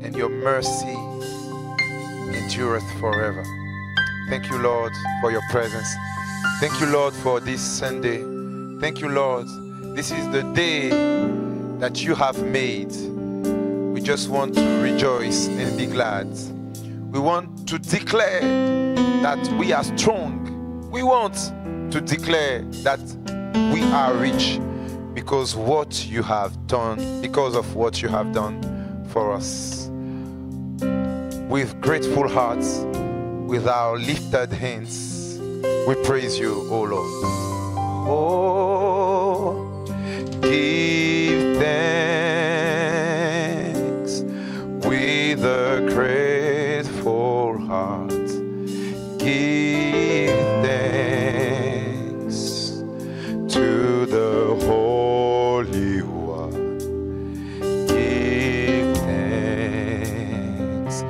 and your mercy endureth forever. Thank you, Lord, for your presence. Thank you, Lord, for this Sunday. Thank you, Lord. This is the day that you have made. We just want to rejoice and be glad. We want to declare that we are strong. We want to declare that we are rich because what you have done, because of what you have done for us. With grateful hearts, with our lifted hands, we praise you, O Lord. Oh, give thanks with a grateful heart. Give thanks to the Holy One. Give thanks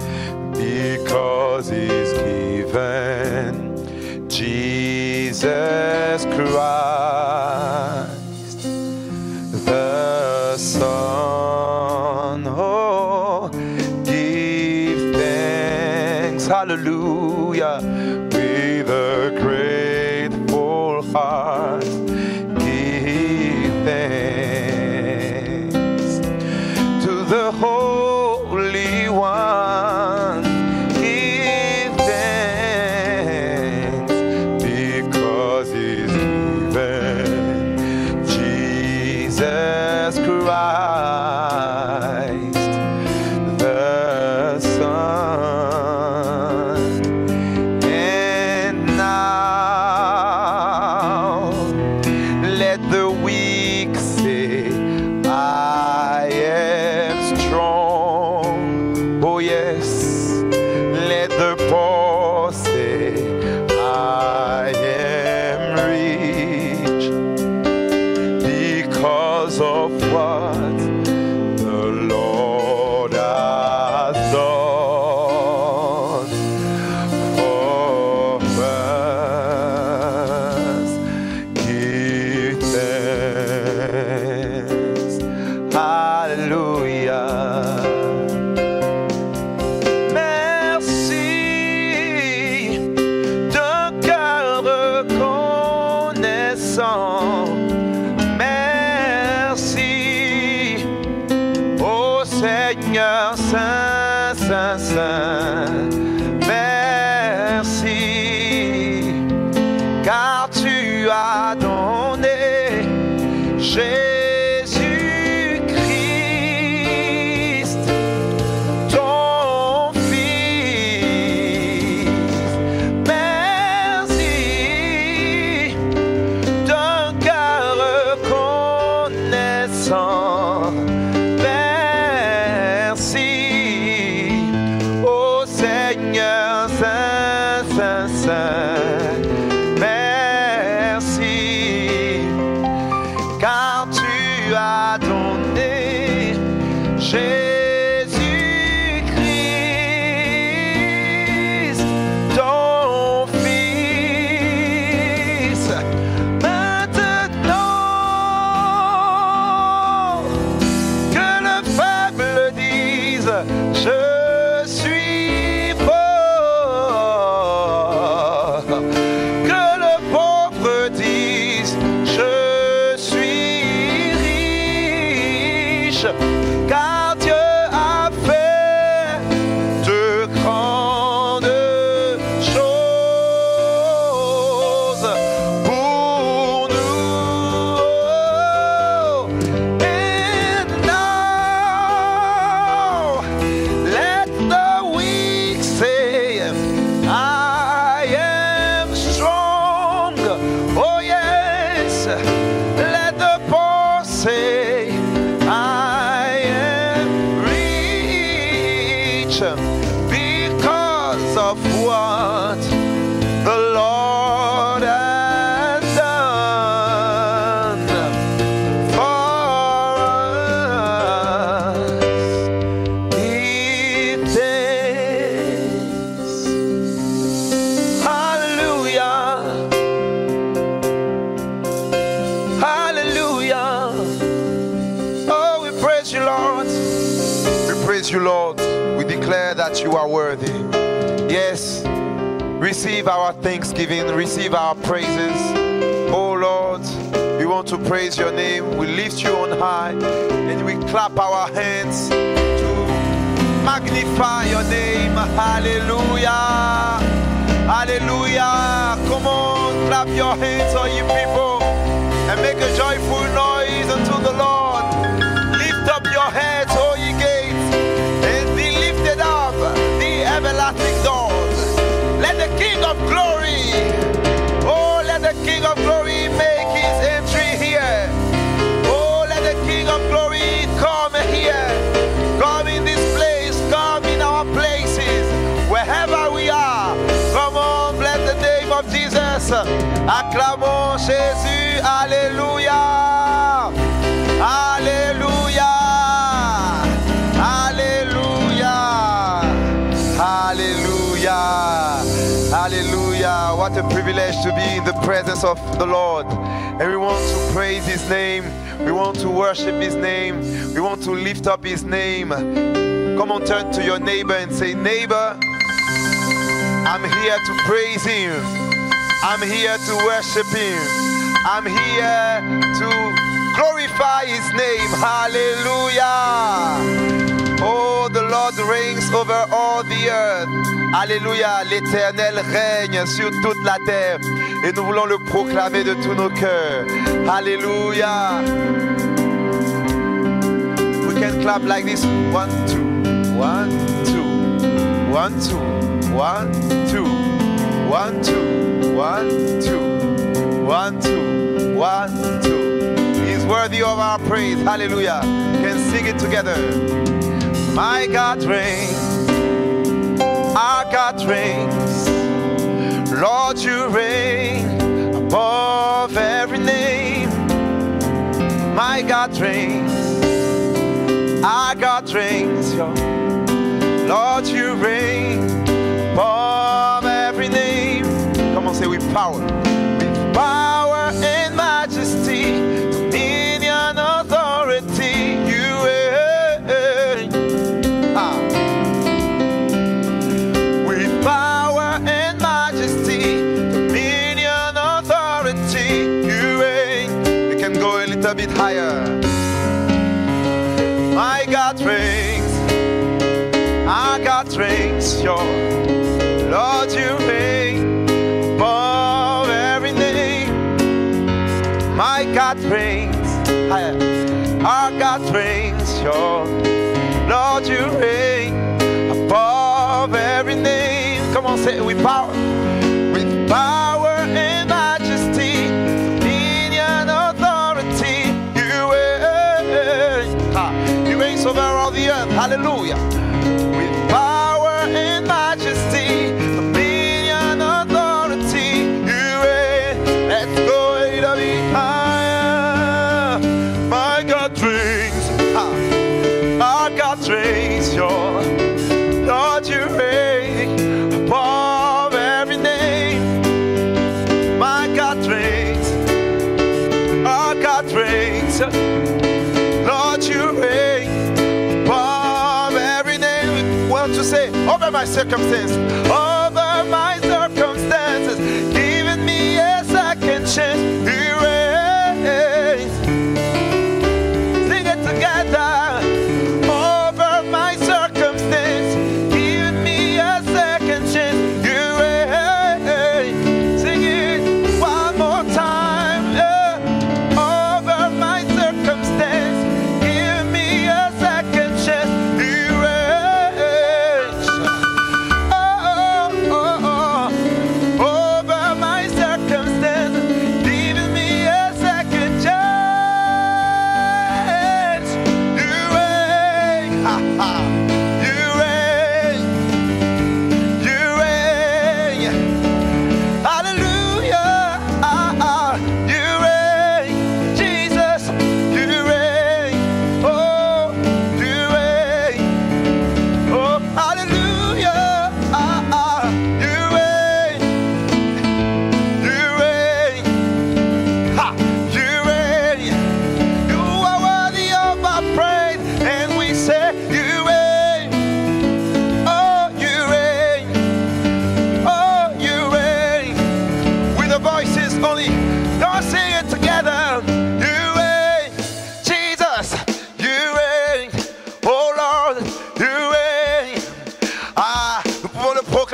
because He's given Jesus Christ, the Son. Oh, give thanks, hallelujah, with a grateful heart. Give thanks to the Holy One. Give thanks because He's given Jesus Christ, the Son. And now let the weak say, I am strong. Oh yes, let the poor say, I am rich because of what the Lord has done for us. Give thanks, hallelujah. Merci d'un cœur reconnaissant. Merci, ô Seigneur Saint, Saint, Saint. Merci, car tu as donné Jésus-Christ, ton Fils. Merci d'un cœur reconnaissant. Merci, ô Seigneur Saint, Saint, Saint. Merci, car tu as donné Jésus-Christ, ton Fils. Maintenant, que le faible dise, je suis fort. Que le pauvre dise, je suis riche, car Dieu a fait de grandes choses pour nous. And now let the weak say, I am strong. Oh yes, let the poor say, I am rich because of what the Lord has done for us. Give thanks, hallelujah, hallelujah. Oh, we praise you, Lord. worthy. Yes, receive our thanksgiving, receive our praises. Oh Lord, we want to praise your name. We lift you on high and we clap our hands to magnify your name. Hallelujah. Hallelujah. Come on, clap your hands, all you people, and make a joyful noise unto the Lord. Lift up your heads, all ye gates, and be lifted up, the everlasting doors. Let the King of glory, oh, let the King of glory make his entry here. Oh, let the King of glory come here. Come in this place, come in our places, wherever we are. Come on, bless the name of Jesus. Acclamons Jésus. Alléluia. Alléluia. Alléluia. Hallelujah. Hallelujah. What a privilege to be in the presence of the Lord. And we want to praise his name. We want to worship his name. We want to lift up his name. Come on, turn to your neighbor and say, neighbor, I'm here to praise him. I'm here to worship him. I'm here to glorify his name. Hallelujah. Oh, the Lord reigns over all the earth. Alléluia, l'Éternel règne sur toute la terre et nous voulons le proclamer de tous nos cœurs. Alléluia. We can clap like this. 1, 2, 1, 2, 1, 2, 1, 2, 1, 2, 1, 2, 1, 2, 1, 2. He's worthy of our praise. Hallelujah. We can sing it together. My God reigns. Our God reigns. Lord, you reign above every name. My God reigns. Our God reigns. Lord, you reign above every name. Come on, say with power. With power and majesty, dominion, authority, you reign. With power and majesty, dominion, authority, you reign. We can go a little bit higher. My God reigns. Our God reigns, your Lord, you reign above every name. My God reigns, our God reigns, your Lord, you reign above every name. Come on, say it with power and majesty, dominion, authority, you reign. You reign over all the earth. Hallelujah. With power and majesty, dominion, authority, you reign. Let's go a little bit higher. My God reigns. Our God reigns. Your Lord, you reign above every name. My God reigns. Our God reigns. Lord, you reign above every name. Want to say over my circumstances, over my circumstances, giving me a second chance. You reign. Sing it together. Over my circumstance, giving me a second chance. You reign. Sing it one more time. Over my circumstance, give me a second chance. You reign. Oh,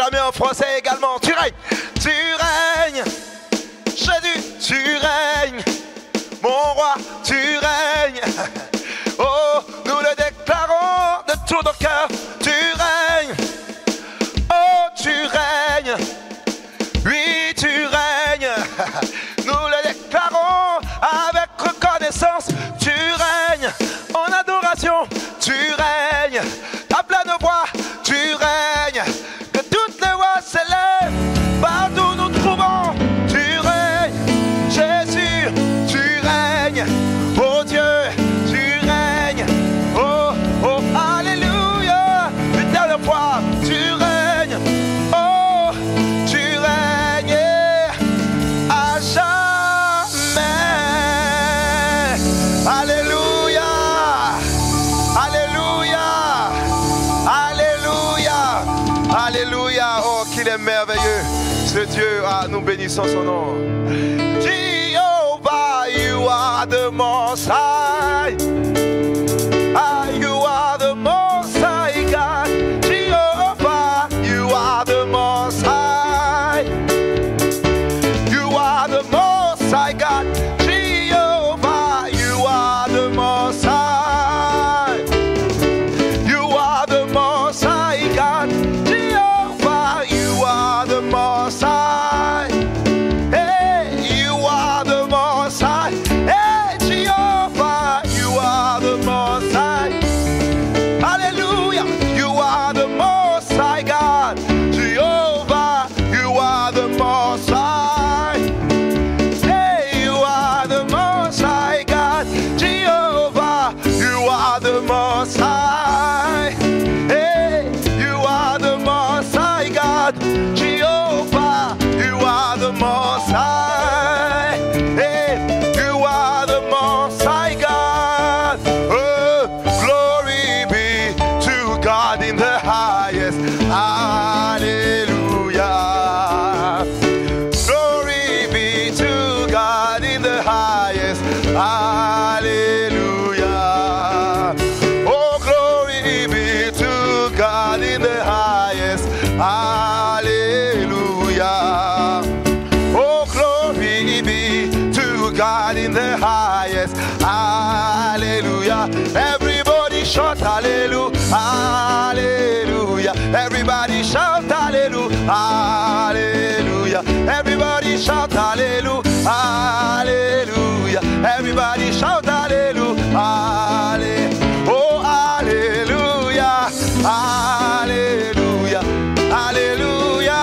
proclamer en français également. Tu règnes, Jésus, tu règnes, mon roi, tu règnes. Oh, nous le déclarons de tout notre cœur, tu règnes. Oh, tu règnes, oui, tu règnes. Nous le déclarons avec reconnaissance, tu règnes. En adoration, tu règnes. À pleine voix, tu règnes. Que toutes les voix s'élèvent, partout nous trouvons, tu règnes. Jésus, tu règnes. Oh Dieu, tu règnes. Oh, oh, alléluia. Une dernière fois, tu règnes. Oh, tu règnes à jamais. Alléluia. Alléluia. Alléluia. Alléluia. Oh, qu'il est merveilleux, ce Dieu. Ah, nous bénissons son nom. Jehovah, you are the Most High. Ah, you are the Most High God. Jehovah, you are the Most High. You are the Most High God. Jehovah, you are the Most High. You are the Most High God. Jehovah, you are the Most High. Hey, you are the Most High. Hey, Jehovah, you are the Most High. Hallelujah, you are the Most High God. Jehovah, you are the Most High. Hey, you are the Most High God. Jehovah, you are the Most High. Hey, you are the Most High God. Jehovah, you are the Most High. Hey, you are the Most High God. Oh, glory be to God in the highest. Hallelujah. Glory be to God in the highest. Hallelujah. Oh, glory be to God in the highest. Hallelujah. Oh, glory be to God in the highest. Hallelujah. Everybody shout hallelujah. Hallelujah. Everybody shout hallelujah. Hallelujah. Everybody shout hallelujah. Hallelujah. Everybody shout hallelujah. Hallelujah. Oh, hallelujah. Hallelujah. Hallelujah.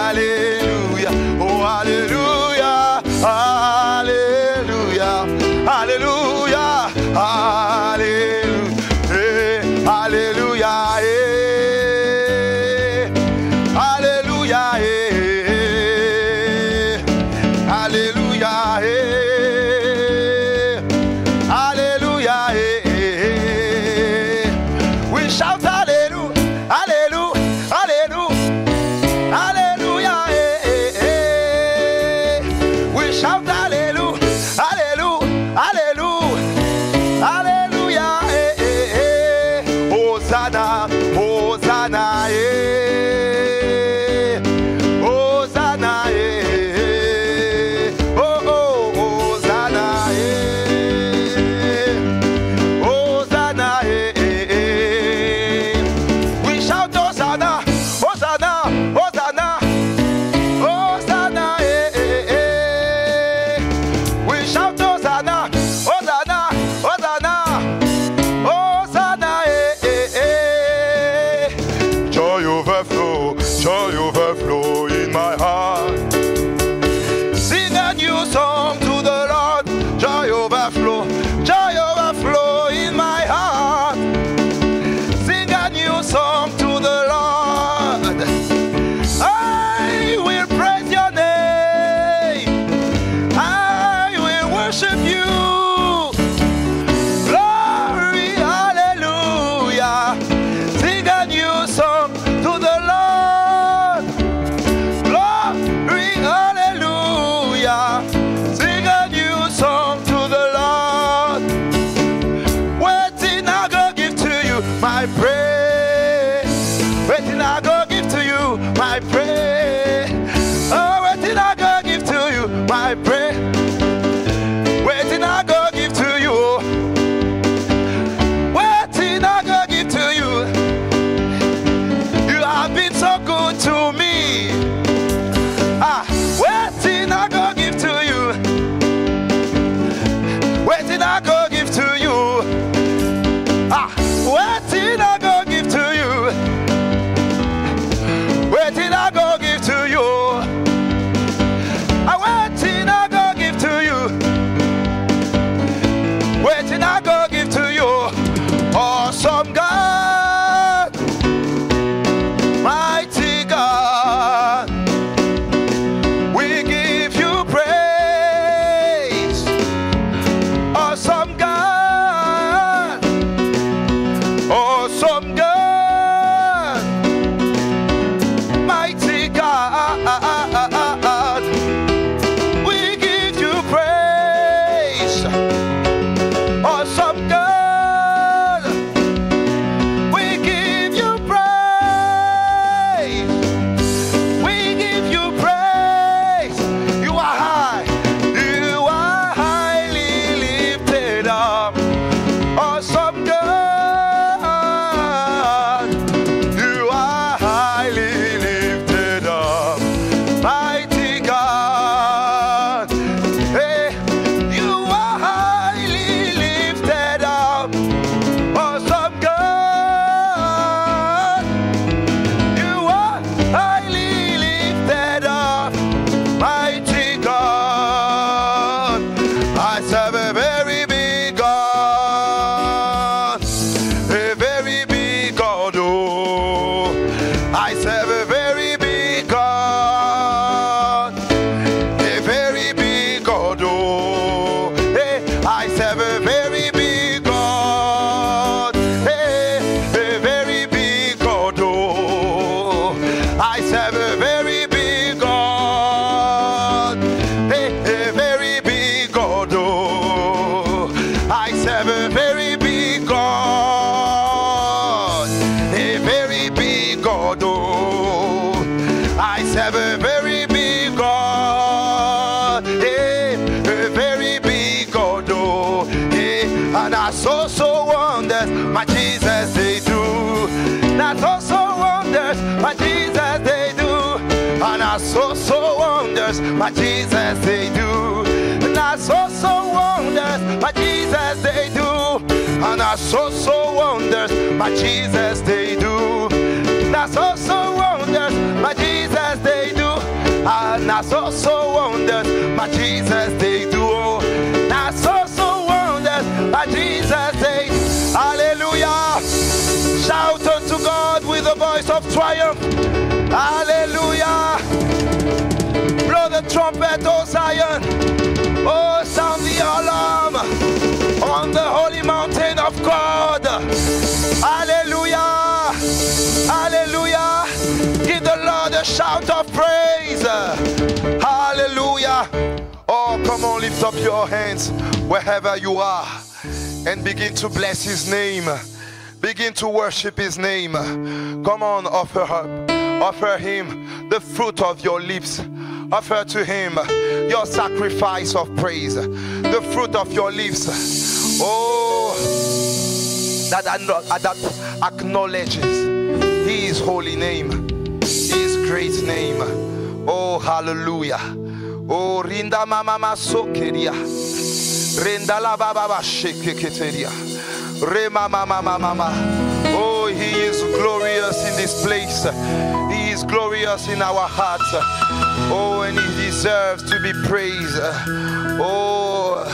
Hallelujah. Oh, hallelujah. Hallelujah. Hallelujah. Hallelujah. Hey, hallelujah. Hey. Hallelujah. Hey. Hallelujah. Hey. Hallelujah. Hey. We shout hallelujah. Hallelujah. Hallelujah. Hallelujah. Hey. We shout hallelujah. Hallelujah. Hallelujah. Hallelujah. Hosanna. Hosanna. Hosanna. Oh, oh, Hosanna. Hosanna. We shout Hosanna. Hosanna. Hosanna. Hosanna. We shout Hosanna. Hosanna. Hosanna. Hosanna. Joy overflow in my heart. Sing a new song to the Lord. Joy overflow in my heart. Sing a new song to the Lord. I will praise your name. I will worship you. Glory, hallelujah. Sing a new song to the Lord. my praise. Oh, waiting I go give to you, my praise. Waiting I go give to you. Waiting I go give to you. You have been so good to me. Waiting I go give to you. Waiting I go give to you. Waiting I go give to you. Waiting I go give to you. Waiting I go give to you. Waiting I go give to you. Awesome God, mighty God, we give you praise. Awesome God, awesome God, mighty God, we give you praise. Awesome God, we give you praise. We give you praise. You are high. You are highly lifted up. Awesome God, you are highly lifted up. Mighty God, hey, you are highly lifted up. Awesome God, you are highly lifted up. Mighty God, I serve a very big God, a very big God. Oh, I serve a very big God, a very big God. Oh, hey, I serve a very big God, hey, a very big God. Oh, I serve a very big God, hey, a very big God. Oh, I serve a very big God, a very big God. Oh, I serve a very big God, hey, a very big God. Oh, hey, and I so wonders, my Jesus they do. And I so wonders, my Jesus they do. And I so wonders, my Jesus they do. And I so wonders, my Jesus they do. And I so wonders, my Jesus they do. And I so wonders, my Jesus they do. And I so wonders, my Jesus they do. And I so wonders, my Jesus they do. Hallelujah. Shout unto God with a voice of triumph. Hallelujah. Blow the trumpet, O Zion. Oh, sound the alarm on the holy mountain of God. Hallelujah. Hallelujah. Give the Lord a shout of praise. Hallelujah. Oh, come on, lift up your hands wherever you are and begin to bless his name. Begin to worship his name. Come on, offer him the fruit of your lips. Offer to him your sacrifice of praise, the fruit of your lips. Oh, that acknowledges his holy name, his great name. Oh, hallelujah. Oh, rinda mama sokeria, rinda la baba shekeketeria, re mama mama. Oh, he is glorious in this place. He is glorious in our hearts. Oh, and he deserves to be praised. Oh,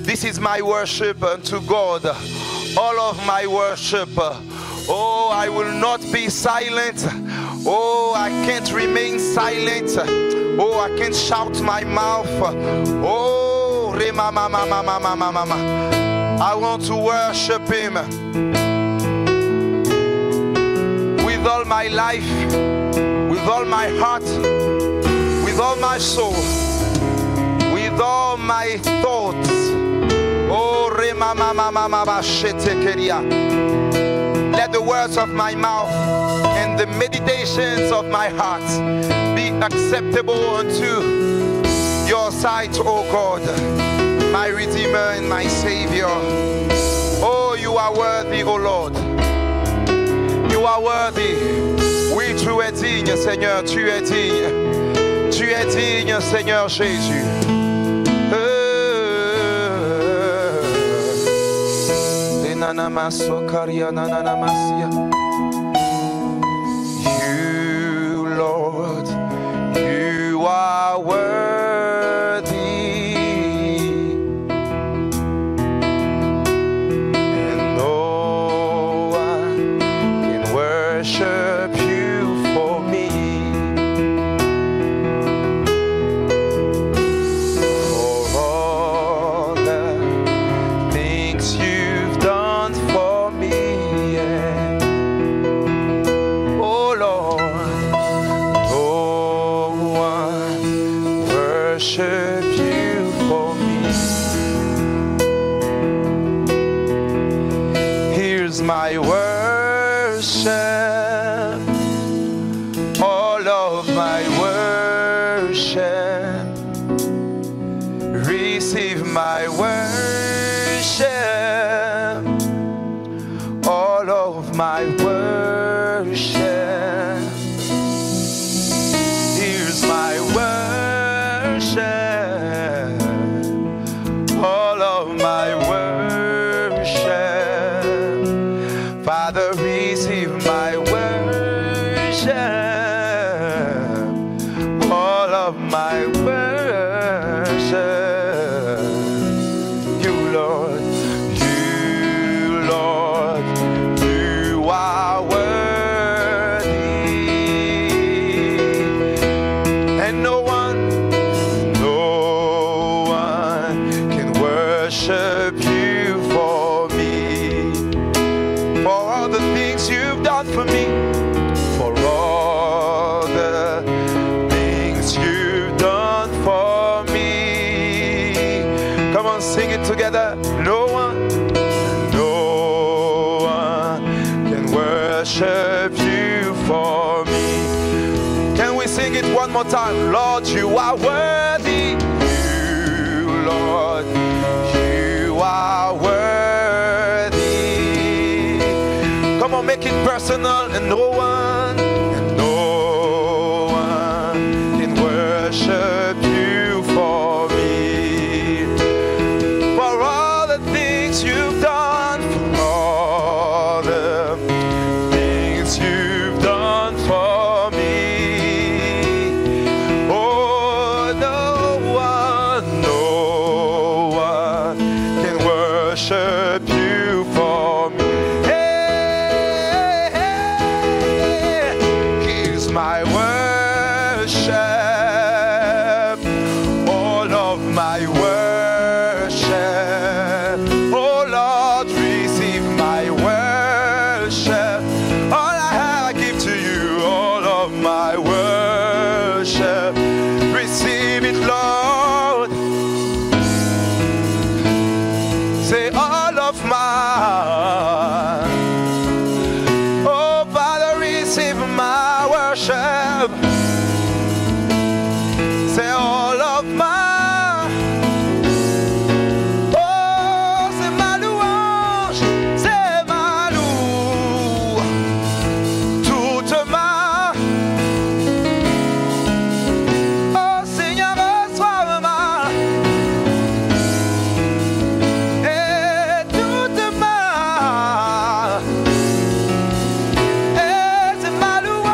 this is my worship unto God. All of my worship. Oh, I will not be silent. Oh, I can't remain silent. Oh, I can't shout my mouth. Oh, re mama mama mama mama. I want to worship him with all my life, with all my heart, with all my soul, with all my thoughts. Oh, rema Let the words of my mouth and the meditations of my heart be acceptable unto your sight, O God, my Redeemer and my Savior. Oh, you are worthy, O Lord. You are worthy. Oui, tu es digne, Seigneur, tu es digne. Tu es digne, Seigneur Jésus. You, Lord, you are worthy, and no one can worship you for me. For all the things you've done for me, and oh Lord, no one worship you for me. Here's my worship, all of my worship. Receive my worship, all of my worship. Here's my worship, all of my worship. Father, receive my worship, all of my worship. You, Lord, you, Lord, you are worthy, and no one can worship you for me. For all the things you've done for me, for all the things you've done for me. Come on, sing it together. No one can worship you for me. Can we sing it one more time? Lord, you are worthy. You, Lord, you are worthy. Come on, make it personal. And no one can worship you for me. For all the things you've done, for all the things you've done for me. Oh, no one can worship you for me. My worship, all of my worship. Oh Lord, receive my worship. All I have I give to you, all of my worship. Receive it, Lord. Say all of my. Oh Father, receive my worship. Say all of my. Oh, c'est ma louange, c'est ma louange. Toute ma. Oh Seigneur, reçois ma. Et toute ma. Et c'est ma louange.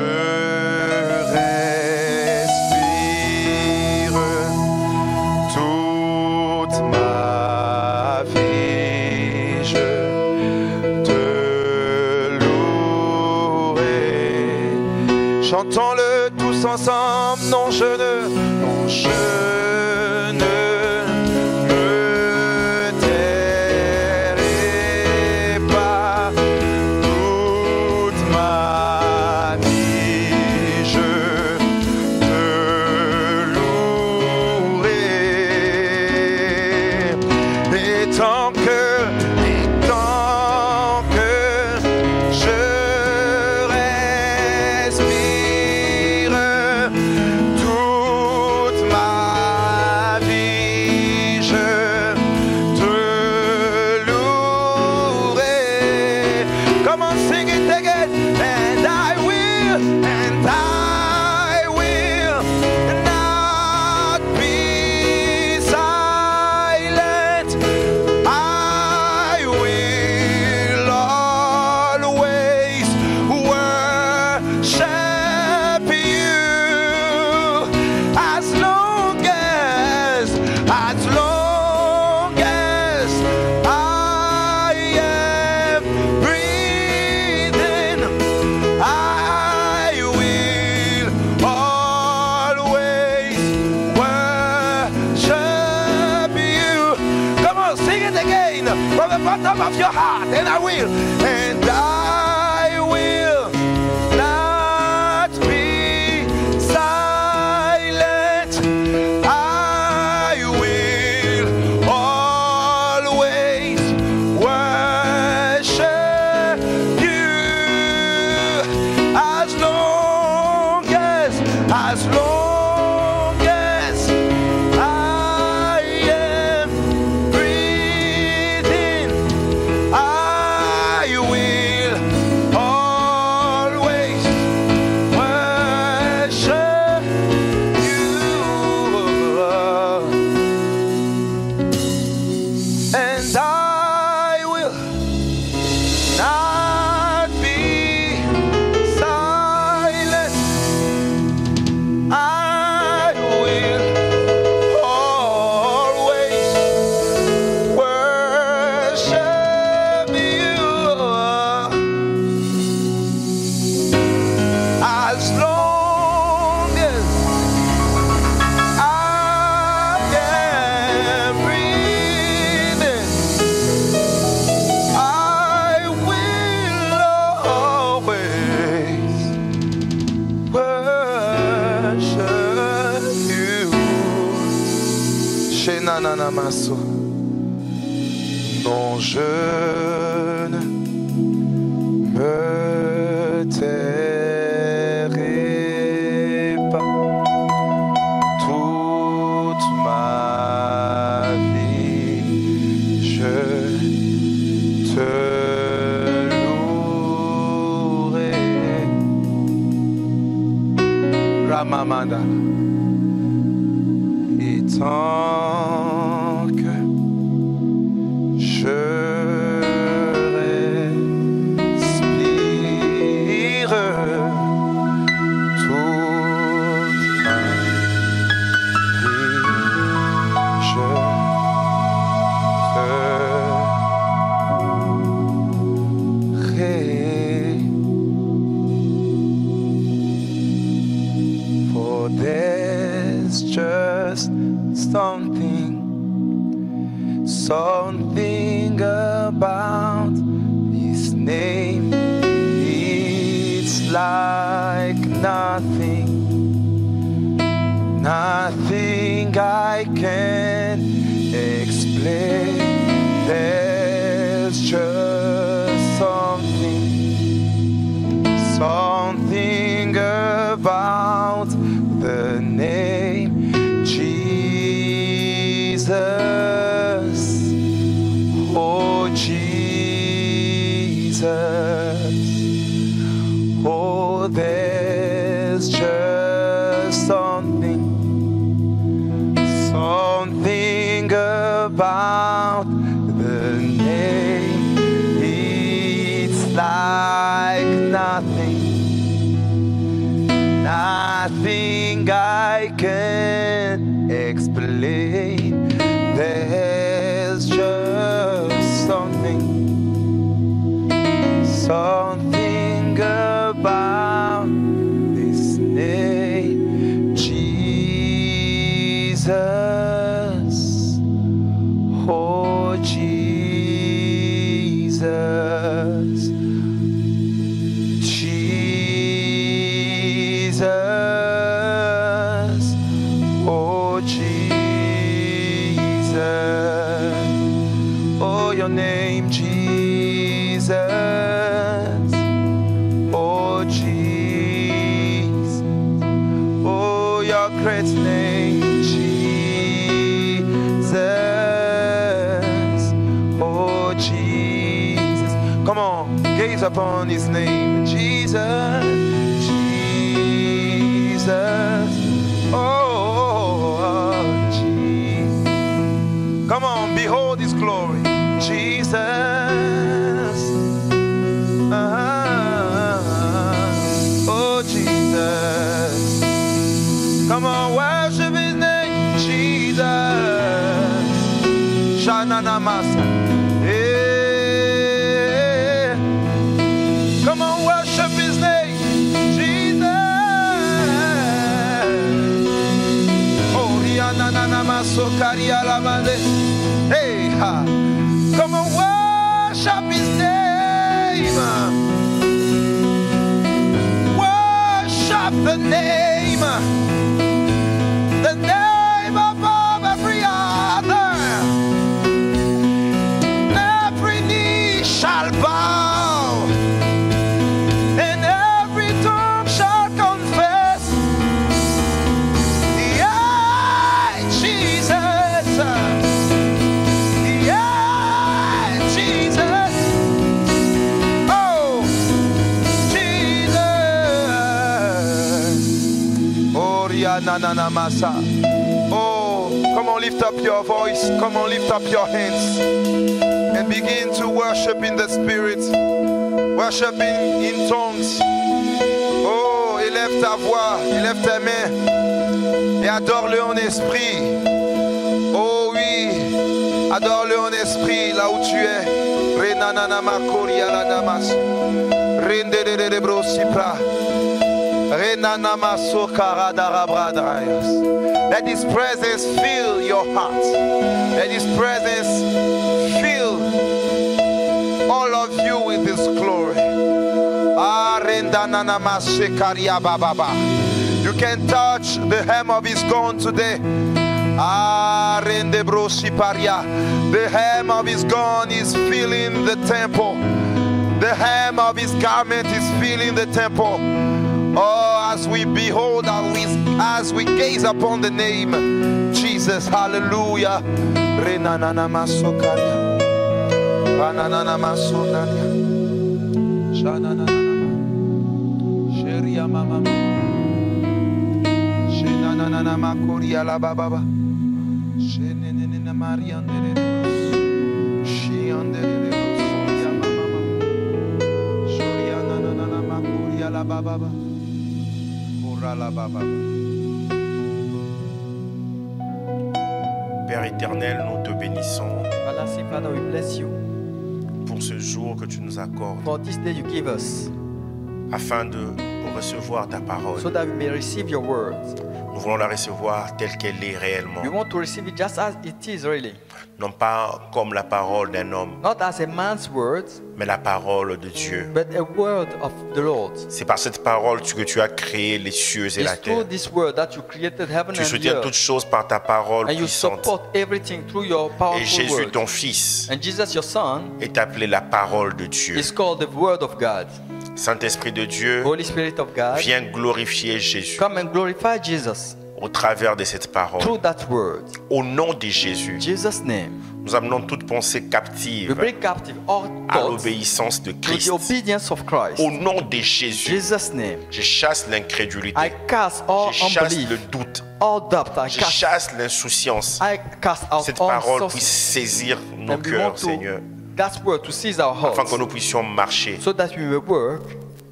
je respire toute ma vie, je te louerai. Chantons-le tous ensemble, non je ne me tairai pas toute ma vie, je te louerai. Et tant que je respire toute ma vie, je te louerai. Come on, sing it again. And I will not be silent. I will always worship you as long as I am breathing. I will always worship you. Come on, sing it again from the bottom of your heart. And I will not be silent. I will always worship you as long as I am breathing. I will always worship you. And I will not be silent. I will always worship you as long as I am breathing. I will always worship you. Chez Nanana Maso. Non, je ne me tairai pas toute ma vie, je te louerai. Ramamanda. Et tant que je respire toute ma vie, je ferai. For there's just something about his name. It's like nothing I can explain. There's just something about the name Jesus. Oh Jesus. Oh, there's just something about the name. It's like nothing Nothing I can explain. There's just something about this name, Jesus. Oh, Jesus. Jesus. Oh, Jesus. Oh, your name, Jesus. Oh, Jesus. Oh, your great name, Jesus. Oh, Jesus. Come on, gaze upon his name, Jesus. Jesus. Oh, Jesus. Come on, behold his glory, Jesus. Oh, Jesus. Come on, worship his name, Jesus. Shanana Masa. Yeah. Come on, worship his name, Jesus. Oh, Rihanna Maso Karia Mande. Hey, ha. Come on, worship his name. Worship the name above every other. Every knee shall bow, and every tongue shall confess. Yeah, Jesus. Yeah, Jesus. Oh, Jesus. Oh, Rihanna Masa. Oh, come on, lift up your voice. Come on, lift up your hands and begin to worship in the spirit. Worship in tongues. Oh, élève ta voix, élève tes mains et adore-le en esprit. Oh oui, adore-le en esprit là où tu es. Renanana makori ala namas. Rende de brosipra. Renana maso karadara bradrayas. Let his presence fill your heart. Let his presence fill all of you with his glory. You can touch the hem of his gown today. The hem of his gown is filling the temple. The hem of his garment is filling the temple. Oh, as we behold, as we gaze upon the name Jesus, hallelujah. Renanana masokaria, banana masokaria, shanana, sheria mama, shenanana makoria la baba, shenenena mariandere, shiandere, soria mama, shoria nana makoria la baba. Père éternel, nous te bénissons pour ce jour que tu nous accordes afin de recevoir ta parole. So that we may receive your word. Nous voulons la recevoir telle qu'elle est réellement. We want to receive it just as it is really. Non pas comme la parole d'un homme, Not as a man's word, mais la parole de Dieu. but a word of the Lord. C'est par cette parole que tu as créé les cieux et la It's through terre. this word that you created heaven Tu and soutiens earth. toutes choses par ta parole And you puissante. support everything through your Et powerful Jésus, word. ton Fils, And Jesus, your Son, est appelé la parole de Dieu. is called the Word of God. Saint-Esprit de Dieu, Holy Spirit of God, viens glorifier Jésus come and glorify Jesus au travers de cette parole. through that word. Au nom de Jésus, Jesus' name. nous amenons toute pensée We captive bring captive all à thoughts l'obéissance de to Christ. the obedience of Christ. Au nom de Jésus, Jesus' name. je chasse I l'incrédulité. cast all Je chasse le unbelief, doute. all doubt. Je chasse l'insouciance. I cast out Cette all parole puisse sources. saisir nos And we cœurs, want Seigneur, that word to seize our afin hearts, que nous puissions marcher so that we may work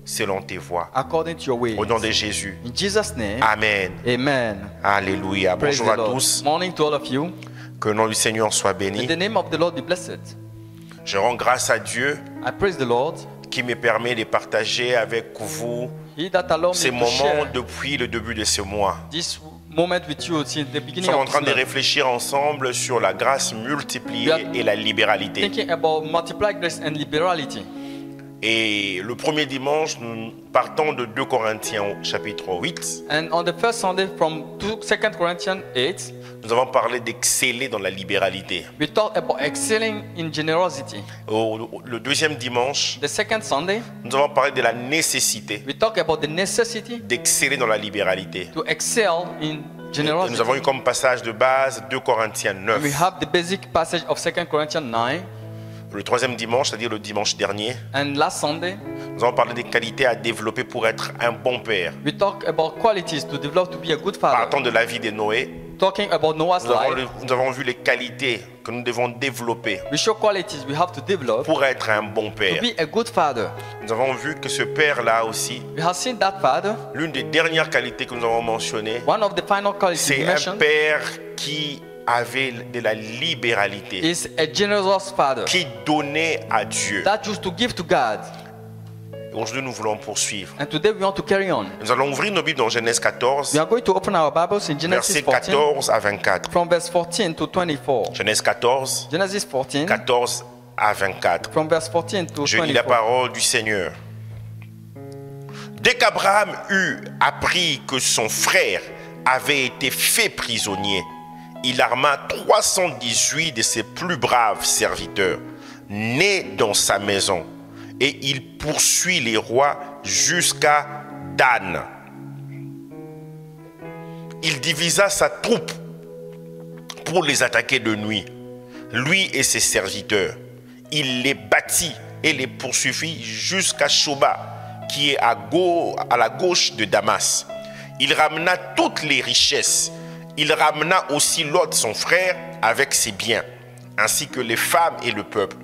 selon tes voies. according to your ways. Au nom de Jésus. In Jesus' name, Amen. amen. Alléluia. Praise Bonjour the à Lord. tous. Morning to all of you. Que le nom du Seigneur soit May béni. the name of the Lord be blessed. Je rends grâce à Dieu I praise the Lord. qui me permet de partager avec vous He that allowed ces me to moments share depuis le début de ce mois. this moment with you since the Nous beginning sommes en of train this de month. réfléchir ensemble sur la grâce multipliée et la libéralité. Thinking about multiplied grace and liberality. Et le premier dimanche, nous partons de 2 Corinthiens chapitre 8. And on the first Sunday from 2 Corinthians 8, Nous avons parlé d'exceller dans la libéralité. we talk about excelling in generosity. Le deuxième dimanche, The second Sunday, nous avons parlé de la nécessité we talk about the necessity d'exceller dans la libéralité. to excel in Et generosity. nous avons eu comme passage de base 2 Corinthiens And 9. we have the basic passage of 2 Corinthians 9. Le troisième dimanche, c'est-à-dire le dimanche dernier, And last Sunday, nous avons parlé des qualités à développer pour être un bon père. we talk about qualities to develop to be a good father. Partant de la vie de Noé, Talking about Noah's life, nous avons vu les qualités que nous devons développer we show qualities we have to develop pour être un bon to père. be a good father. Nous avons vu que ce père-là aussi, We have seen that father. l'une des dernières qualités que nous avons mentionnées, One of the final qualities we c'est un mentioned père qui avait de la libéralité, is a generous father qui donnait à Dieu. that used to give to God. Aujourd'hui, nous voulons poursuivre. And today we want to carry on. Nous allons ouvrir nos Bibles dans Genèse We 14, are going to open our Bibles in Genesis versets 14, 14 à 24. from verse 14 to 24. Genèse 14, Genesis 14, 14 à 24. from verse 14 to Je lis la 24. parole du Seigneur. Dès qu'Abraham eut appris que son frère avait été fait prisonnier, il arma 318 de ses plus braves serviteurs, nés dans sa maison, et il poursuit les rois jusqu'à Dan. Il divisa sa troupe pour les attaquer de nuit, lui et ses serviteurs. Il les battit et les poursuivit jusqu'à Shoba, qui est à la gauche de Damas. Il ramena toutes les richesses. Il ramena aussi Lot, son frère, avec ses biens, ainsi que les femmes et le peuple.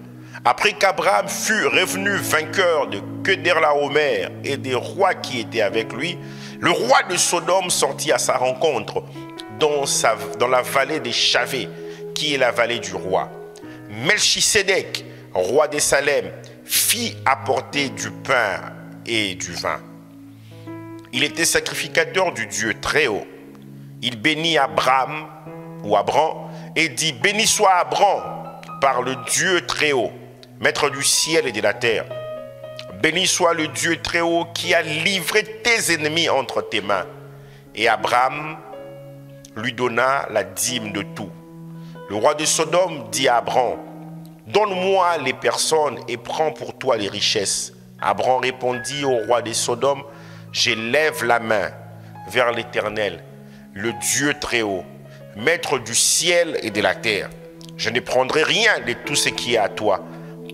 Après qu'Abraham fut revenu vainqueur de Kedorlaomer et des rois qui étaient avec lui, le roi de Sodome sortit à sa rencontre dans la vallée des Chavets, qui est la vallée du roi. Melchisédek, roi de Salem, fit apporter du pain et du vin. Il était sacrificateur du Dieu très haut. Il bénit Abram et dit: béni soit Abram par le Dieu très haut, maître du ciel et de la terre. Béni soit le Dieu très haut qui a livré tes ennemis entre tes mains. Et Abram lui donna la dîme de tout. Le roi de Sodome dit à Abram: donne-moi les personnes et prends pour toi les richesses. Abram répondit au roi de Sodome: j'élève la main vers l'Éternel, le Dieu très haut, maître du ciel et de la terre. Je ne prendrai rien de tout ce qui est à toi,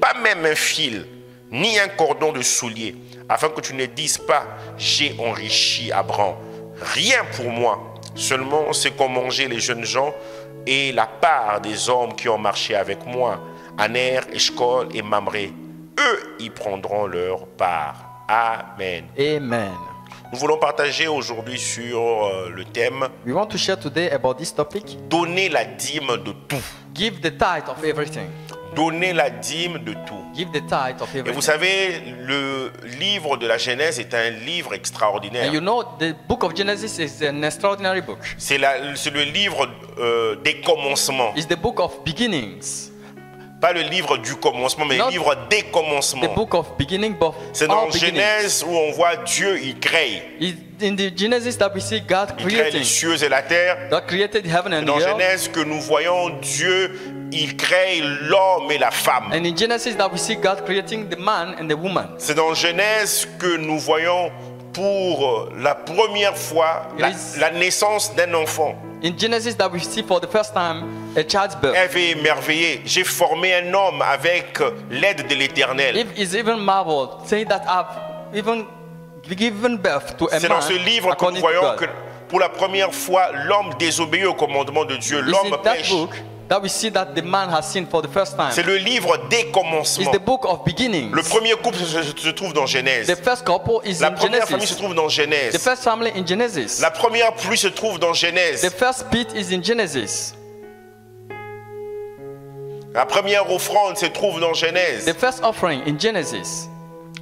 pas même un fil, ni un cordon de soulier, afin que tu ne dises pas: j'ai enrichi Abram. Rien pour moi, seulement ce qu'ont mangé les jeunes gens et la part des hommes qui ont marché avec moi, Aner, Eshcol et Mamré. Eux y prendront leur part. Amen. Amen. Nous voulons partager aujourd'hui sur le thème We want to share today about this topic. donner la dîme de tout. Give the tithe of everything. Donner la dîme de tout. Give the tithe of Et vous everything. savez, le livre de la Genèse est un livre extraordinaire. And you know, the book of Genesis is an extraordinary book. C'est le livre des commencements. It's the book of beginnings. Pas le livre du commencement, mais Not le livre des The commencements. book of beginning, but C'est all dans beginnings. Genèse où on voit Dieu, il crée. It's in the Genesis that we see God Il crée les creating. cieux et la terre. God created heaven and Dans the earth. Genèse que nous voyons Dieu, il crée l'homme et la femme. And in Genesis that we see God creating the man and the woman. C'est dans Genèse que nous voyons pour la première fois la naissance d'un enfant. In Genesis that we see for the first time a child's birth. Ève est émerveillée. J'ai formé un homme avec l'aide de l'Éternel. Eve is even marveled, saying that I've even given birth to a C'est man dans ce livre que nous according to voyons God. que pour la première fois, l'homme désobéit au commandement de Dieu. It's L'homme in that pêche. book that we see that the man has sinned for the first time. C'est le livre des It's commencements. the book of beginnings. Le premier couple se trouve dans Genèse. The first couple is La in première famille se Genesis. trouve dans The Genèse. first family in Genesis. La première pluie se trouve dans The Genèse. first pit is in Genesis. La première offrande se trouve dans Genèse. The first offering in Genesis.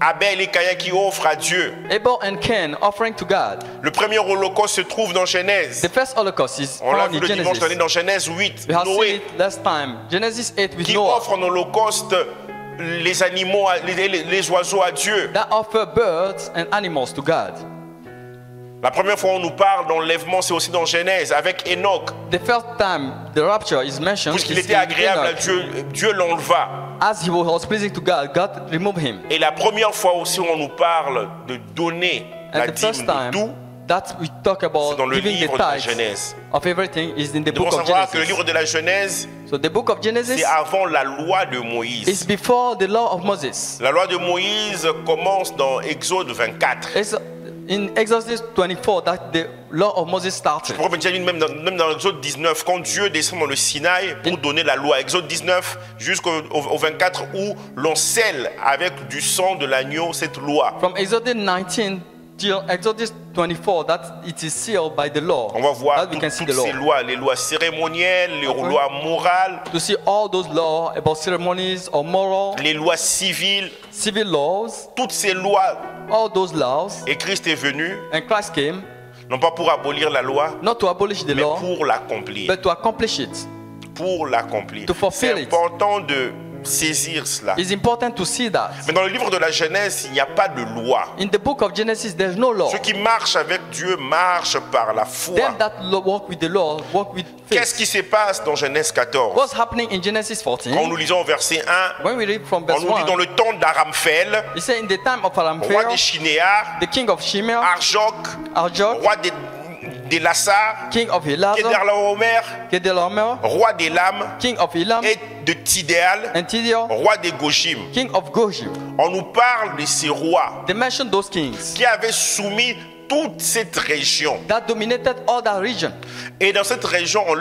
Abel et Caïn qui offrent à Dieu. Abel and Cain offering to God. Le premier holocauste se trouve dans Genèse. The first Holocaust is On l'a found vu in le dimanche dernier Genesis. dans Genèse 8. We have seen Noé it last time. Genesis 8 with qui Noah offre en holocauste les animaux, les oiseaux à Dieu. that offer birds and animals to God. La première fois on nous parle d'enlèvement, c'est aussi dans Genèse avec Enoch. The first time the rapture is mentioned Puisqu'il is était in agréable à Enoch. Dieu, Dieu l'enleva. As he was pleasing to God, God removed him. Et la première fois aussi on nous parle de donner la And the first dîme de time tout, that we talk c'est about dans le giving the livre de la tithes Genèse. of everything is in the Nous devons book of savoir que le Genesis. livre de la Genèse, So the book of Genesis c'est avant la loi de is Moïse. before the law of Moses. La loi de Moïse commence dans Exode 24. It's in Exodus 24 that the law of Moses started. Pourquoi même dans Exode 19, quand Dieu descend dans le Sinaï pour donner la loi, Exode 19 jusqu'au 24 où l'on scelle avec du sang de l'agneau cette loi. From Exodus 19 till Exodus 24 that it is sealed by the law. On va voir That we can see toutes the law. ces lois, les lois cérémonielles, les lois morales, To see all those laws about ceremonies or moral, les lois civiles, civil laws, toutes ces lois. all those laws. Et Christ est venu, And Christ came non pas pour abolir la loi, not to abolish the mais law, pour l'accomplir. but to accomplish it. Pour l'accomplir. To fulfill C'est it. important de saisir cela. It's important to see that. Mais dans le livre de la Genèse, il n'y a pas de loi. In the book of Genesis, there's no law. Ceux qui marchent avec Dieu marchent par la foi. Them that walk with the law walk with Qu'est-ce faith. qui se passe dans Genèse 14? What's happening in Genesis Quand 14? nous lisons au verset 1, When we read from on verse nous dit dans 1, le temps d'Aramphel, it says in the time of roi Aramphel, des Shinéar, the king of Shimer, Arjoc, Arjok, roi des Lassar, king of Elazar, Kedorlaomer, Kedorlaomer, roi des Lames, king of Elam, et de Tidéal, and Tidio, roi des Goshim. king of Goshim. On nous parle de ces rois They mention those kings qui avaient soumis toute cette région. that dominated all that region. Et dans cette région, on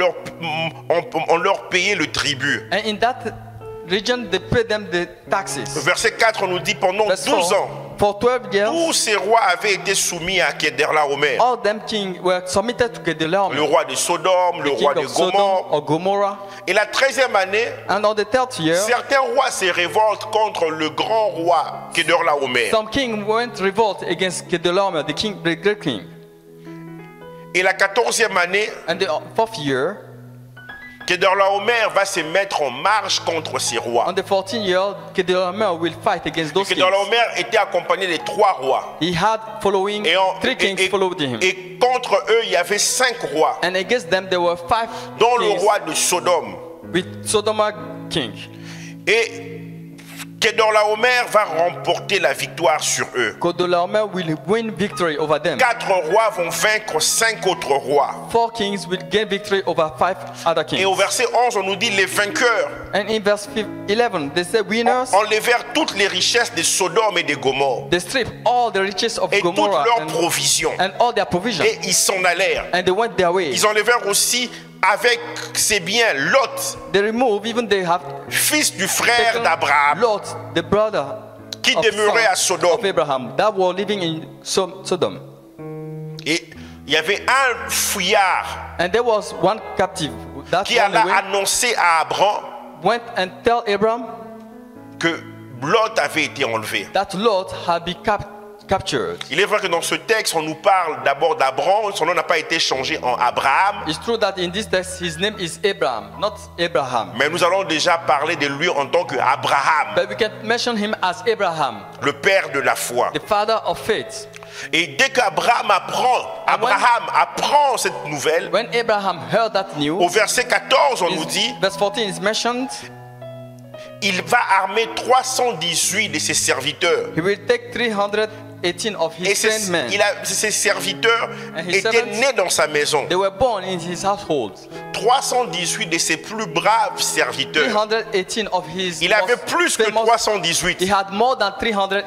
leur payait le tribut. And in that region, they paid them the taxes. Verset 4, on nous dit pendant Verse 12 ans, 4, for 12 years, tous ces rois avaient été soumis à Kedorlaomer. all them kings were submitted to Le Kedorlaomer, roi de Sodome, le the roi king de of Sodom Gomorre. or Gomorrah. Et la 13e année, And on the 3rd year, certains rois se révoltent contre le grand roi Kedorlaomer. some king went revolt against Kedorlaomer, the great king. Et la 14e année, And the 4th year, Kedorlaomer va se mettre en marche contre ces rois. on the 14th year, Kedorlaomer will fight against those kings. Kedorlaomer était accompagné de 3 rois. He had following, Et, 3 kings followed him. et contre eux, il y avait 5 rois, And against them there were 5 dont le kings roi de Sodome. with Sodoma king. Et Kedorlaomer va remporter la victoire sur eux. Kedorlaomer will win victory over them. 4 rois vont vaincre 5 autres rois. 4 kings will gain victory over 5 other Et au kings. verset 11, on nous dit les vainqueurs And in verse 11, they say winners, enlevèrent toutes les richesses de Sodome et de Gomorre they stripped all the riches of et toutes Gomorrah leurs and, provisions. and all their provisions. Et ils s'en allèrent. And they went their way. Ils enlevèrent aussi avec ses biens Lot, They remove, even they have fils du frère taken d'Abraham, Lot, the brother qui of demeurait à son Sodome. of Abraham, that were living in Sodom. Et il y avait un fouillard And there was one captive that qui ran alla away, annoncer à Abraham went and tell Abraham que Lot avait été enlevé. that Lot had been captured. Il est vrai que dans ce texte, on nous parle d'abord d'Abraham, son nom n'a pas été changé en Abraham, It's true that in this text his name is Abraham, not Abraham. mais nous allons déjà parler de lui en tant qu'Abraham, But we can mention him as Abraham, le père de la foi. the father of faith. Et dès qu'Abraham apprend cette nouvelle, When Abraham heard that au news, verset 14, on nous dit, verse 14 is mentioned, il va armer 318 de ses serviteurs. he will take 300 318 of Et his trained men. ses serviteurs And his étaient servants, nés dans sa maison. they were born in his household. 318 de ses plus braves serviteurs. 318 of his Il avait most plus que famous, 318. he had more than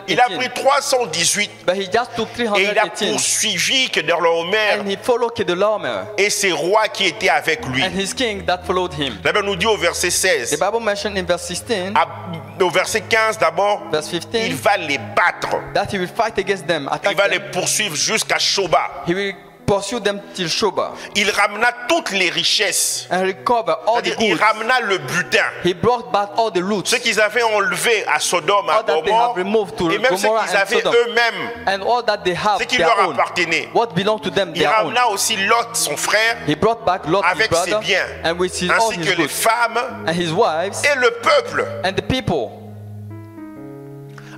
Il a 318. pris 318 But he just took et il a 318 poursuivi Kedorlaomer and he followed Kedorlaomer et ses rois qui étaient avec lui. and his king that followed him. La Bible nous dit au verset The 16, Bible mentioned in verse 16, au verset 15 d'abord, verse 15, il va les battre. that he will fight against them, Il attack va les them. poursuivre jusqu'à Shoba. He will pursue them till Shoba Il ramena toutes les richesses. and recover all the C'est-à-dire, il goods. ramena le butin. He brought back all the loot Ce qu'ils avaient enlevé à Sodome, à All that they Gomorrhe, have removed to et même ce Gomorrah qu'ils and avaient Sodom. eux-mêmes, and all that they have ce qui their leur own. appartenait. What belonged to them, Il their own. ramena aussi Lot, son frère, He brought back Lot, his avec ses brother, biens, and with his, all ainsi his que les goods, femmes and his wives, et le peuple. and the people.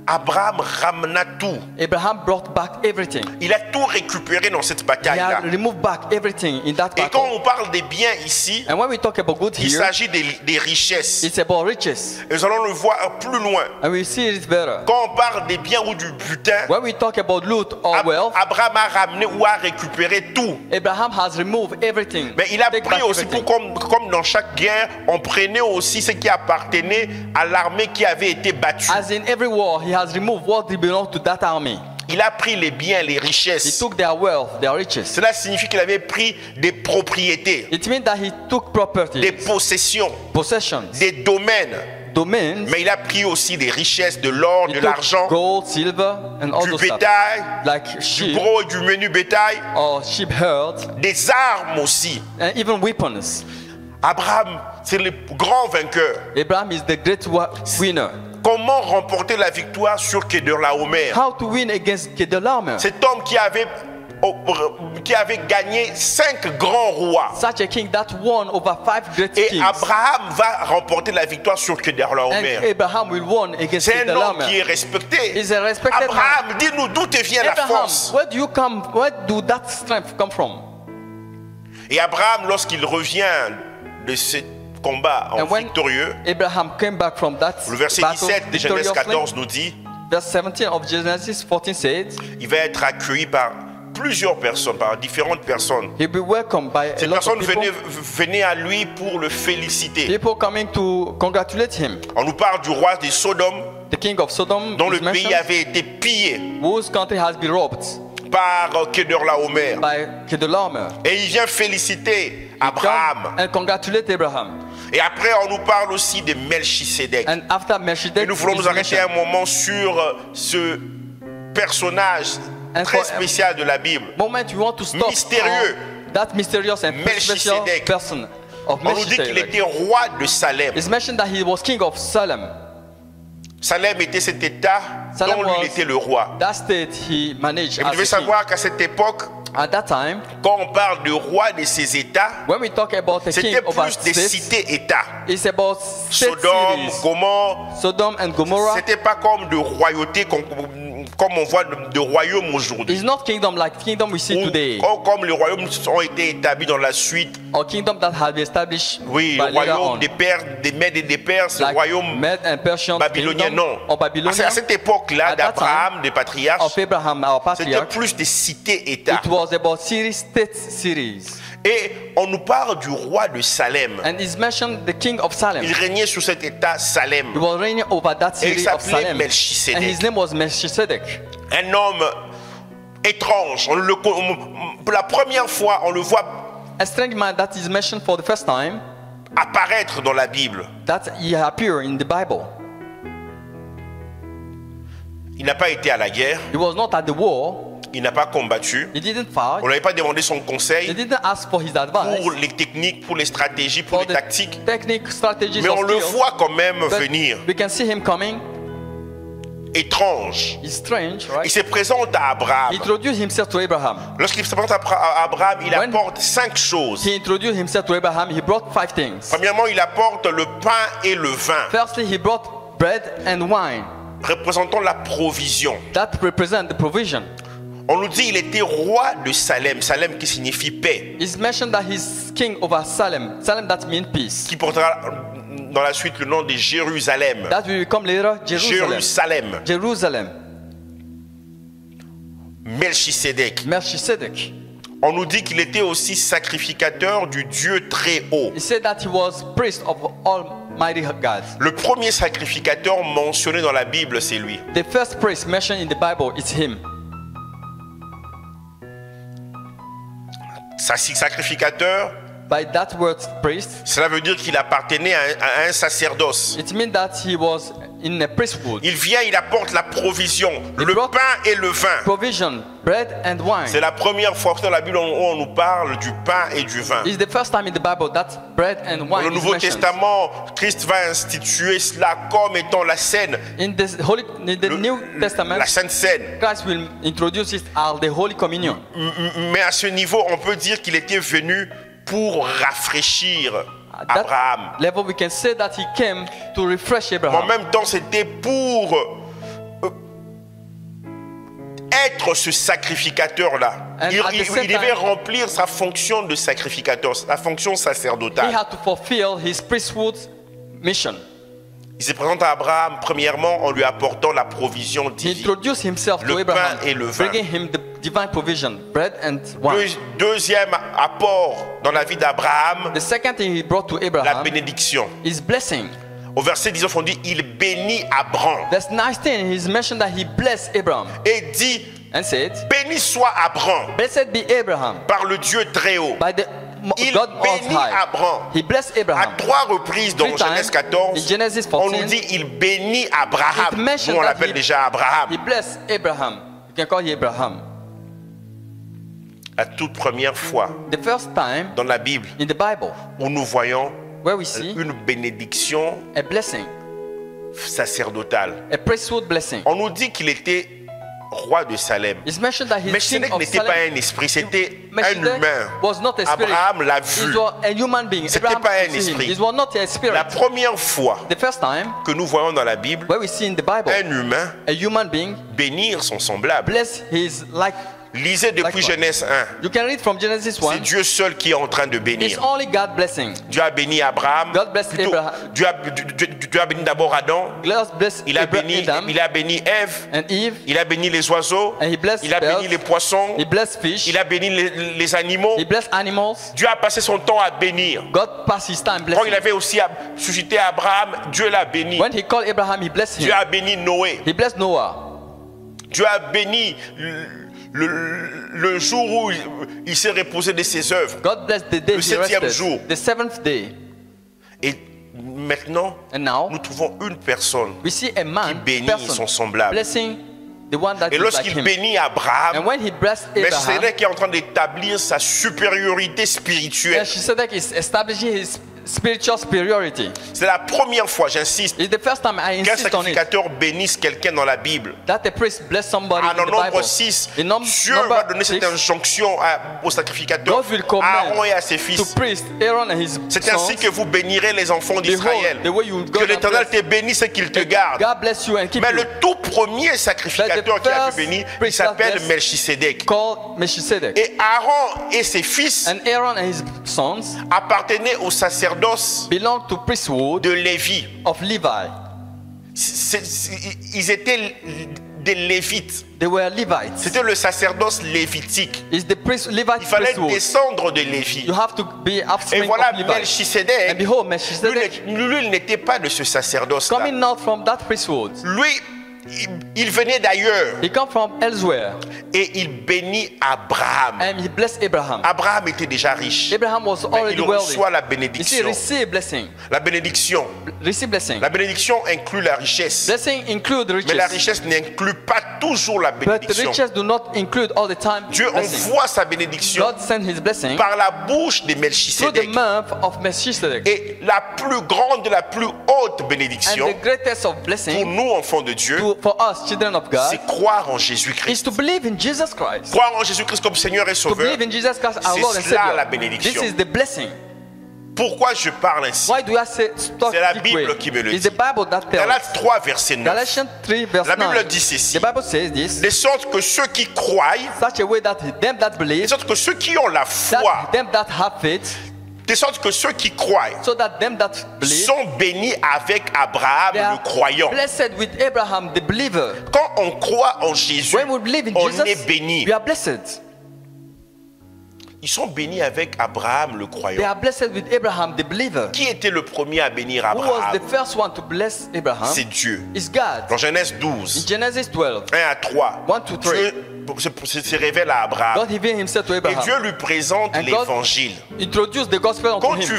Abraham ramena tout. Abraham brought back everything. Il a tout récupéré dans cette He bataille-là. had removed back everything in that Et quand battle. on parle des biens ici, And when we talk about good il here, s'agit des richesses. it's about riches. Et nous allons le voir plus loin. And we see it better. Quand on parle des biens ou du butin, When we talk about loot or wealth, Abraham a ramené ou a récupéré tout. Abraham has removed everything. Mais il a Take pris back aussi, everything. comme dans chaque guerre, on prenait aussi ce qui appartenait à l'armée qui avait été battue. As in every war, he has removed what belonged to that army. Il a pris les biens, les He richesses. took their wealth, their riches. Cela signifie qu'il avait pris des propriétés, It means that he took property, des possessions, possessions, des domaines. domains. Mais il a pris aussi des richesses, de l'or, He de took l'argent, gold, silver, and all du those stuff. bétail, Like du sheep gros et du menu bétail, or sheep herds, des armes aussi. and even weapons. Abraham, c'est le grand vainqueur. Abraham is the great winner. Comment remporter la victoire sur Kedorlaomer? How to win against Kedorlaomer? Cet homme qui avait gagné 5 grands rois. Such a king that won over 5 great Et kings. Abraham va remporter la victoire sur And Kedorlaomer. Abraham will win against C'est un homme Kedorlaomer. qui est respecté. He's a respected man. Abraham, dis-nous d'où te vient la Abraham, force. where do you come? Where do that strength come from? Et Abraham, lorsqu'il revient de ce combat en And when victorieux, Abraham came back from that le verset battle 17 de Genèse victoriously, 14 nous dit, verse 17 of Genesis 14 says, il va être accueilli par plusieurs personnes, par différentes personnes. he'll be welcomed by a Ces lot personnes of people. venaient à lui pour le féliciter. People coming to congratulate him. On nous parle du roi de Sodome, The king of Sodom dont is le pays mentioned, avait été pillé whose country has been robbed par Kedorlaomer. by Kedorlaomer. Et il vient féliciter Abraham. And congratulate Abraham. Et après, on nous parle aussi de Melchisédek. And after Et Melchizedek nous voulons is nous arrêter un mentioned. moment sur ce personnage And très for- spécial de la Bible. Moment you want to stop Mystérieux. on that mysterious and special Melchizedek. person of On nous dit qu'il Melchizedek. était roi de Salem. It's mentioned that he was king of Salem. Salem était cet état Salem dont lui was- il était le roi. That state he managed Et vous as devez a king. savoir qu'à cette époque, At that time, quand on parle de roi de ces états, when we talk about a king c'était of a plus des state, cités-états. it's about state Sodome, cities. Gomorrhe, Sodom and Gomorrah. c'était pas comme de royauté comme on voit de royaumes aujourd'hui. It's not kingdom like kingdom we see Ou today, comme les royaumes ont été établis dans la suite. or kingdom that has been established Oui, by le later royaume on, des Pères, des Mèdes et des Perses, le like royaume Med and Persian babylonien, kingdom, non. or Babylonian, À cette époque-là, At that d'Abraham, des patriarches, of Abraham, our c'était patriarch. plus des cités-États. It was about state cities, Et on nous parle du roi de Salem. and it's mentioned the king of Salem. Il régnait sur cet État Salem. He was reigning over that Et il city of s'appelait Salem, Melchisedec. and his name was Melchizedek. Un homme étrange. Pour la première fois, on le voit A strange man that is mentioned for the first time, apparaître dans la Bible. that he appeared in the Bible. Il n'a pas été à la guerre. He was not at the war. Il n'a pas combattu. He didn't On fight. n'avait pas demandé son He conseil didn't ask for his advice, pour les techniques, pour les stratégies, pour for les the tactiques. technique, strategies, Mais or on le skills. voit quand même But venir. we can see him coming. Étrange. He's strange, Il right? se présente à Abraham. He introduced himself to Abraham. Lorsqu'il se présente à Abraham, il When- apporte 5 choses. He introduced himself to Abraham. He brought 5 things. Premièrement, il apporte le pain et le vin, Firstly, he brought bread and wine. représentant la provision. That represent the provision. On nous dit qu'il était roi de Salem, Salem qui signifie paix, It's mentioned that he's king over Salem. Salem that means peace. qui portera dans la suite le nom de Jérusalem. That will become later Jerusalem. Jérusalem. Jerusalem. Melchisédek. Melchizedek. On nous dit qu'il était aussi sacrificateur du Dieu très haut. He said that he was priest of Almighty God. Le premier sacrificateur mentionné dans la Bible, c'est lui. The first priest mentioned in the Bible is him. Sacrificateur, By that word priest, cela veut dire qu'il appartenait à un sacerdoce. it means that he was in a priesthood. Il vient, il apporte la provision, le brought- pain et le vin. Provision, bread and wine. C'est la première fois dans la Bible où on nous parle du pain et du vin. It's the first time in the Bible that bread and Dans wine le is Nouveau mentioned. Testament, Christ va instituer cela comme étant la scène, In the New Testament, la Sainte Seine. Christ will introduce it as the Holy Communion. Mais à ce niveau, on peut dire qu'il était venu pour rafraîchir At that Abraham. level, we can say that he came to refresh En Abraham. même temps, c'était pour être ce sacrificateur-là. And Il, at the il- same il devait time- remplir sa fonction de sacrificateur, sa fonction He sacerdotale. had to fulfill his priesthood mission. Il se présente à Abraham, premièrement, en lui apportant la provision He divine. introduced himself Le to Abraham, pain et le vin. bringing him the divine provision, bread and wine. Deuxième apport dans la vie d'Abraham, The second thing he brought to la Abraham bénédiction. is blessing. Au verset 19, on dit, il bénit Abraham That's nice thing. He's mentioned that he blessed Abraham et dit, and said, béni soit Abraham "Blessed be Abraham par le Dieu très haut. by the Il God Most bénit High." Abraham. He blessed À Abraham. 3 reprises dans Three times Genèse 14, in Genesis on 14, nous dit il bénit Abraham. it mentioned Nous on that l'appelle he- déjà Abraham. He blessed Abraham. You can call him Abraham. La toute première fois The first time dans la Bible in the Bible où nous voyons where we see une bénédiction a blessing, sacerdotale. a priesthood blessing. On nous dit qu'il était roi de Salem. It's mentioned that his king Melchizedek of n'était pas Salem un esprit, c'était un Melchizedek humain. was not a spirit. Abraham l'a It vu. was a human being. C'était Abraham pas un could see him. esprit. It was not a spirit. La première fois The first time que nous voyons dans la Bible where we see in the Bible un humain a human being bénir son semblable. bless his like. Lisez depuis Like what? Genèse 1. You can read from Genesis C'est 1. Dieu seul qui est en train de It's bénir. only God blessing. Dieu a béni Abraham. God bless Plutôt, Abraham. Dieu a béni d'abord Adam. God bless Il a béni Ève. and Eve, Il a béni les oiseaux. and he blessed Il a béni birds. les poissons. He blessed fish. Il a béni les animaux. He blessed animals. Dieu a passé son temps à bénir. God passed his time Quand blessing. il avait aussi suscité Abraham, Dieu l'a béni. When he called Abraham, he blessed him. Dieu a béni Noé. He blessed Noah. Dieu a béni le jour où il s'est reposé de ses œuvres. God blessed the day Le he septième rested. jour. The seventh day. Et maintenant, And now nous trouvons une personne we see a man, bénit person, son semblable. blessing the one that Et is like lorsqu'il him. bénit Abraham, And when he blessed Abraham, Melchizedek est en train d'établir sa supériorité spirituelle. Melchizedek is establishing his spiritual superiority. C'est la première fois, j'insiste, It's the first time I qu'un insist on it sacrificateur bénisse quelqu'un dans la Bible. that a priest bless somebody En in the nombre Bible. 6, In Dieu va donner cette six, injonction au sacrificateur, God will à command Aaron et à ses to fils. priest Aaron and his C'est sons. ainsi que vous bénirez les enfants d'Israël. the way you Que God l'Éternel bless- te bénisse et qu'il te garde. God bless you and keep Mais you. le tout premier sacrificateur But the qui a first pu bénir, il priest that s'appelle blessed- Melchizedek. Called Melchizedek. Et Aaron et ses fils And Aaron and his sons appartenaient au sacerdoce belong to priesthood de Lévi. of Levi. Ils étaient des Lévites. They were Levites. C'était le sacerdoce lévitique. It's the Levite Il fallait priesthood. descendre de Lévi. You have to be Et offspring voilà, of Levi. And Melchizedek, behold, Melchizedek lui, il n'était pas de ce sacerdoce-là. coming out from that priesthood. Lui, il venait d'ailleurs He come from elsewhere et il bénit Abraham. and he blessed Abraham. Abraham était déjà riche. Abraham was Mais already il wealthy. reçoit la You see, bénédiction. receive blessing. La bénédiction. Receive blessing. La bénédiction inclut la richesse. Blessing include Mais la riches. richesse n'inclut pas toujours la But the bénédiction. riches do not include all the time Dieu blessing. envoie sa bénédiction God sent his blessing par la bouche de through the Melchizedek. mouth of Melchizedek. Et la plus grande, la plus haute And bénédiction the greatest of pour blessing nous, enfants de Dieu, for us, children of God, c'est croire en is Jésus-Christ. to believe in Jesus Christ. Croire en Jésus-Christ comme Seigneur et To Sauveur. believe in Jesus Christ, our C'est Lord and cela, Savior. la bénédiction. This is the blessing. Pourquoi je parle ainsi? Why do I say talk C'est la this Bible way? qui me le It's dit. the Bible that tells. Galates 3, verset 9. Galatians 3 verse La Bible 9. dit ceci. The Bible says this. De sorte que ceux qui croient, Such a way that them that de believe, sorte que ceux qui ont la foi, that them that have faith, De sorte que ceux qui croient so that them that believe, sont bénis avec Abraham they are le croyant. blessed with Abraham the believer. Quand on croit en Jésus, When we believe in on Jesus, est béni. we are blessed. Ils sont bénis avec Abraham le They croyant. are blessed with Abraham the believer. Qui était le premier à bénir Who was Abraham? the first one to bless Abraham? C'est Dieu. It's God. Dans Genèse In 12, Genesis 12, 1 à 3, 1 to 3. Dieu se révèle à Abraham. God revealed himself to Et Abraham. Dieu lui présente And God l'évangile. introduced the gospel unto Quand him.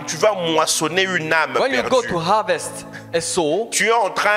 tu vas moissonner une âme When you go perdue, to harvest a soul, tu es en train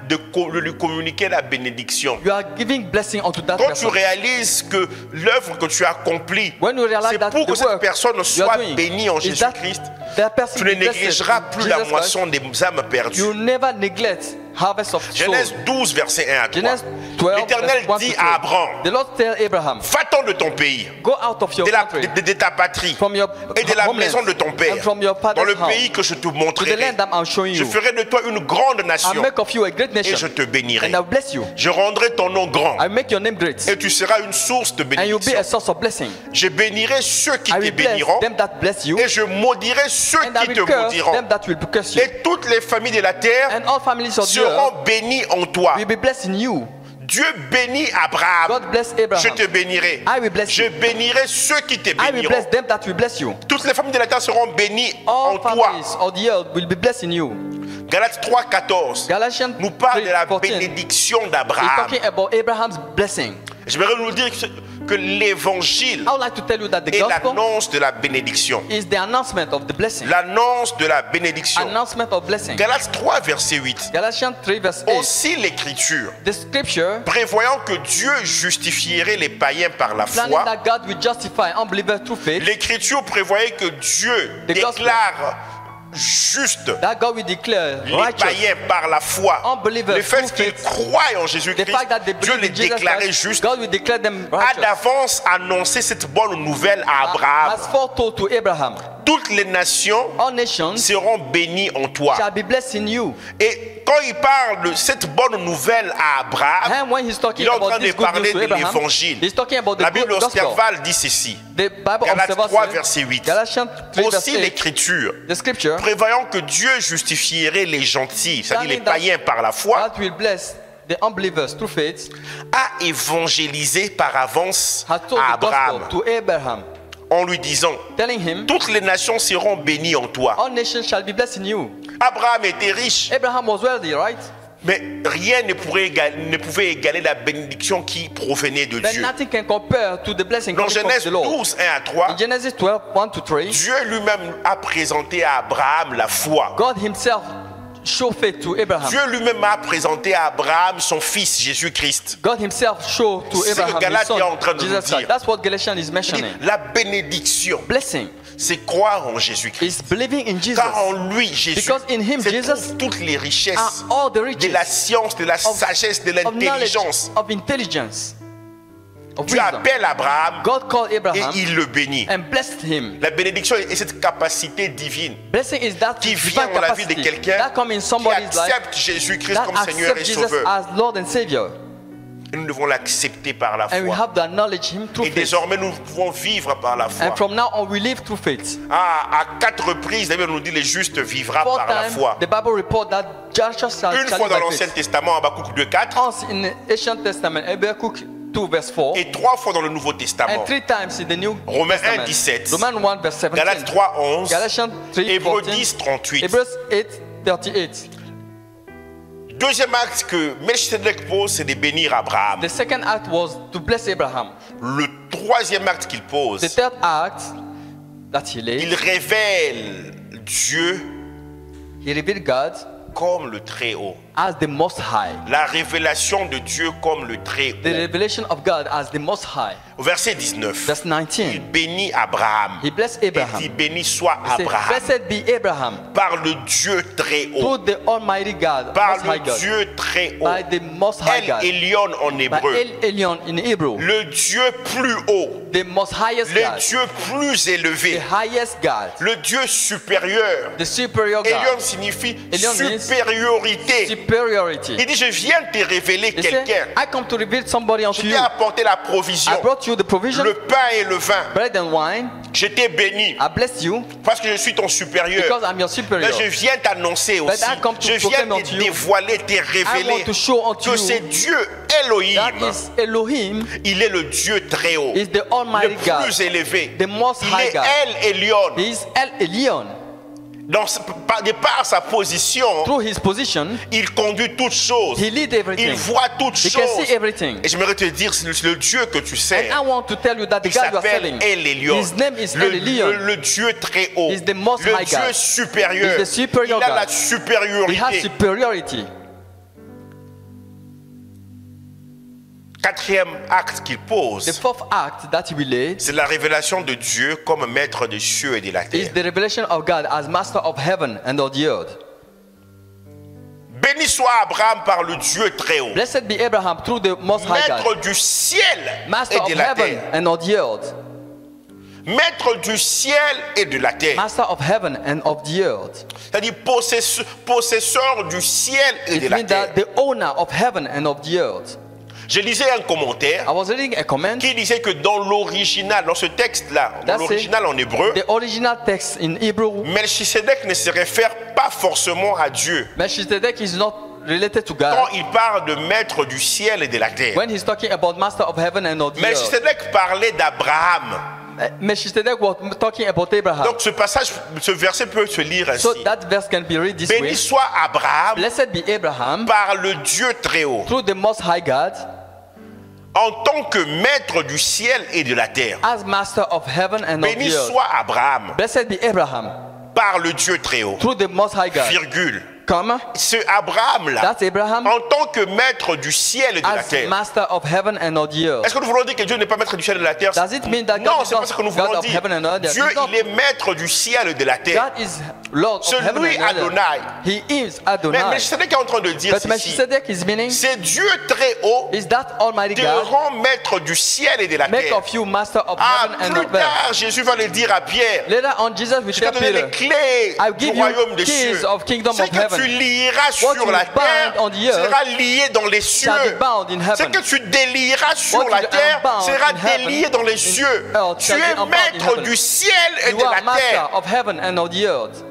de lui communiquer la bénédiction. you are giving blessing unto that Quand tu person. réalises que l'œuvre que tu as accomplie, When you realize c'est that pour que the cette work personne you soit are doing bénie en is that Jésus-Christ, that person tu ne is blessed négligeras in plus la Jesus Christ, moisson des âmes perdues. you never neglect harvest of soul. Genèse 12, verset 1 à 3. Genesis 12, L'Éternel verse 1 dit to à 3. Abraham, The Lord tell Abraham, va-t'en de ton pays, go out of your country, de ta patrie from your et de la homeland, maison de ton père, and from your dans father's le house, pays que je te to the montrerai. land that I'm showing Je you. ferai de toi une grande I'll nation make of you a great et je nation, te bénirai. and I'll bless you. Je rendrai ton nom grand I'll make your name great, et tu seras une source de and you'll be bénédiction. a source of blessing. Je bénirai ceux qui I te will bless béniront them that bless you, et je maudirai ceux and I qui te will curse maudiront. them that will curse you. Et toutes les familles de la terre And all families of the earth seront bénies en toi. will be blessed in you. Dieu bénit Abraham. God bless Je Abraham. te bénirai. I will bless Je you. bénirai ceux qui te I will béniront. bless them that will bless you. Toutes les familles de la terre seront bénies en All toi. families of the earth will be blessed in you. Galates 3, 14 Galatians nous parle de la 3:14 bénédiction is d'Abraham. talking about Abraham's blessing. J'aimerais nous dire que l'évangile I would like to tell you that the est gospel l'annonce de la bénédiction. is the announcement of the blessing. L'annonce de la bénédiction. Announcement of blessing. Galates 3, verset 8. Galatians 3 verse 8. Aussi l'écriture, The scripture prévoyant que Dieu justifierait les païens par la planning foi, that God will justify unbelievers through faith. l'écriture prévoyait que Dieu The gospel. déclare juste That God will declare les righteous. païens par la foi. Unbelievers Le fait through qu'ils faith. croient en The Jésus-Christ, fact that they Dieu believe les in Jesus déclarait Christ, justes, God will declare them a righteous. d'avance annoncé cette bonne nouvelle à Abraham. As foretold to Abraham, Toutes les nations all nations seront bénies en toi. shall be blessed in you. Et quand il parle de cette bonne nouvelle à Abraham, And when he's talking il est en about train de this good news parler to de Abraham, l'évangile. he's talking about the La good Bible gospel. observale dit ceci. The Bible Galates observes 3, us, verset 8. Galatians 3 verse Aussi 8, l'écriture, the scripture prévoyant que Dieu justifierait les gentils, c'est-à-dire les planning that païens par la foi, God will bless the unbelievers through faith, a évangélisé par avance has told à the Abraham gospel to Abraham, en lui disant, telling him, toutes les nations seront bénies en toi. all nations shall be blessed in you. Abraham était riche, Abraham was wealthy, right? mais rien ne pouvait égaler la bénédiction qui provenait de But Dieu. nothing can compare to the blessing Dans coming from Genèse the Lord. 12, 1 à 3, In Genesis 12, 1 to 3, Dieu lui-même a présenté à Abraham la foi. God himself showed faith to Abraham. Dieu lui-même a présenté à Abraham son fils Jésus-Christ. God himself showed to C'est ce que Abraham his Galates est en train son, de nous Jesus dire. Christ. That's what Galatians is Il dit, mentioning. la bénédiction, Blessing c'est croire en Jésus-Christ. is believing in Jesus. Car en lui, Jésus, Because in him, se Jesus, trouvent toutes les richesses are all the de riches la science, de la sagesse, de of knowledge, l'intelligence. of intelligence, of Dieu wisdom. appelle Abraham God called et Abraham il le bénit. and blessed him. La bénédiction est cette capacité divine Blessing is that qui vient divine dans la vie de capacity quelqu'un that come in qui somebody's life accepte Jésus-Christ that comme Seigneur et accept Jesus Sauveur. as Lord and Savior. Et nous devons l'accepter par la And we foi. have to acknowledge him through Et faith. désormais, nous pouvons vivre par la foi. And from now on, we live through faith. À 4 reprises, la Bible nous dit, les justes vivra 4 par la times, foi. the Bible report that just shall Une fois live dans by l'Ancien faith. Testament, Habakkuk 2:4, Once in the Ancient Testament, Habakkuk 2 verse 4, et 3 fois dans le Nouveau Testament. and 3 times in the New Romains Testament. 1:17, Romans 1 verse 17, Galates 3:11, Galatians 3 Hébreux 14, 10:38. Hebrews 8 38. Deuxième acte que Melchizedek pose, c'est de bénir Abraham. The second act was to bless Abraham. Le troisième acte qu'il pose, The third act that he il laid, révèle Dieu he revealed God comme le Très-Haut. as the Most High. La révélation de Dieu comme le The Très-Haut. revelation of God as the Most High. Au verset 19, Verse il 19. bénit Abraham. He blessed Il Abraham. dit, béni soit He said, Abraham blessed be Abraham par le Dieu Très-Haut. through the Almighty God, Par Most High le God, Dieu Très-Haut. by the Most High El God, Elyon en by hébreu. El Elyon in Hebrew, Le Dieu plus haut. the most highest Le God, Dieu plus the élevé. highest God, Le Dieu supérieur. the superior Elyon God. signifie Elyon means supériorité. superiority. Il dit, je viens te révéler He said, quelqu'un. I come to reveal somebody Je unto t'ai you. apporté la provision, I brought you the provision, le pain et le vin. bread and wine. Je t'ai béni I blessed you parce que je suis ton supérieur. because I'm your Mais superior. je viens t'annoncer aussi. I come to Je viens proclaim te unto you. dévoiler, te I révéler want to show unto que you c'est Dieu Elohim. that is Elohim, Il est le Dieu très haut, is the le Almighty God, plus élevé. the Most Il High est God. El Elyon. He is El Elyon. De par sa position, Through his position, il conduit toutes choses. he leads Il everything. voit toutes He can see choses. everything. Et j'aimerais te dire, c'est le Dieu que tu And sais. I want to tell you that the Il God you are s'appelle serving, El Elyon. his name is El Elyon. Le Dieu très haut. He's the Most Le High Dieu God. supérieur. He's the superior Il a God. la He has supériorité. superiority. Quatrième acte qu'il The pose, fourth act that he will lay c'est la révélation de Dieu comme maître des cieux et de la is terre. the revelation of God as master of heaven and of the earth. Béni soit Abraham par le Dieu très haut, Blessed be Abraham through the Most High God, maître du ciel master et of de la heaven terre. and of the earth. Maître du ciel et de la terre. Master of heaven and of the earth. C'est-à-dire possesseur du ciel et de It la means terre. that the owner of heaven and of the earth. Je lisais un commentaire I was reading a comment. qui disait que dans l'original, dans ce texte-là, dans That's l'original en hébreu, The original text in Hebrew, Melchisedec ne se réfère pas forcément à Dieu. Melchizedek is not related to Quand God. il parle de maître du ciel et de la terre, When he's talking about master of heaven and of the earth, Melchisedec parlait d'Abraham. Melchizedek was talking about Abraham. Donc ce verset peut se lire ainsi. So that verse can be read this way. Béni soit Abraham Blessed be Abraham par le Dieu très haut, through the Most High God en tant que maître du ciel et de la terre. as master of heaven and of Béni the earth. soit Abraham Blessed be Abraham par le Dieu très haut. through the Most High God. Virgule. Comma. Ce Abraham-là, That's Abraham en tant que maître du ciel et de la as terre. master of heaven and of the earth. Est-ce que nous voulons dire que Dieu n'est pas maître du ciel et de la terre? Does it mean that Non, God is c'est pas ce que nous not God voulons of dire. heaven and earth? Dieu, He's not- il est maître du ciel et de la terre. God is Lord of heaven Celui and earth. Adonai. He is Mais Adonai. Melchisedec est en train de dire But ceci. Melchizedek is meaning C'est Dieu très haut is that Almighty te God rend maître du ciel et de la make terre. of you master of Ah, heaven and plus of earth. tard, Jésus va le dire à Pierre. Later on, Jesus will Je t'ai tell donné les Peter, clés I'll du give you royaume des keys cieux. of kingdom Ce of que heaven. tu lieras What sur you la bind terre on the earth sera lié dans les cieux. shall be bound in Ce heaven. que tu délieras sur What la you terre unbound sera in heaven, délié dans les in cieux. earth Tu shall be es unbound in maître heaven. du ciel et You de are la master terre. of heaven and of the earth.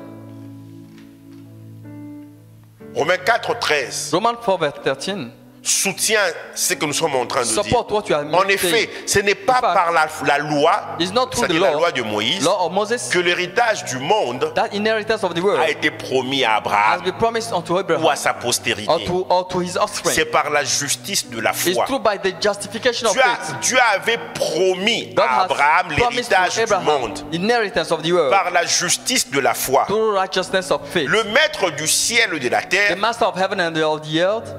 Romains 4, 13 Romans 4 verse 13. soutient ce que nous sommes en train de dire. Support what you are En effet, ce n'est pas In fact, par la loi, It's not through the c'est-à-dire la law, loi de Moïse, law of Moses, que l'héritage du monde that inheritance of the world a été promis à has Abraham been promised unto ou à Abraham sa postérité. or to his C'est offspring. par la justice de la It's foi. through by the justification of faith. Dieu avait promis God à has Abraham promised l'héritage to du Abraham monde inheritance of the world par la justice de la foi. through righteousness of faith. Le maître du ciel et de la The terre master of heaven and of the earth,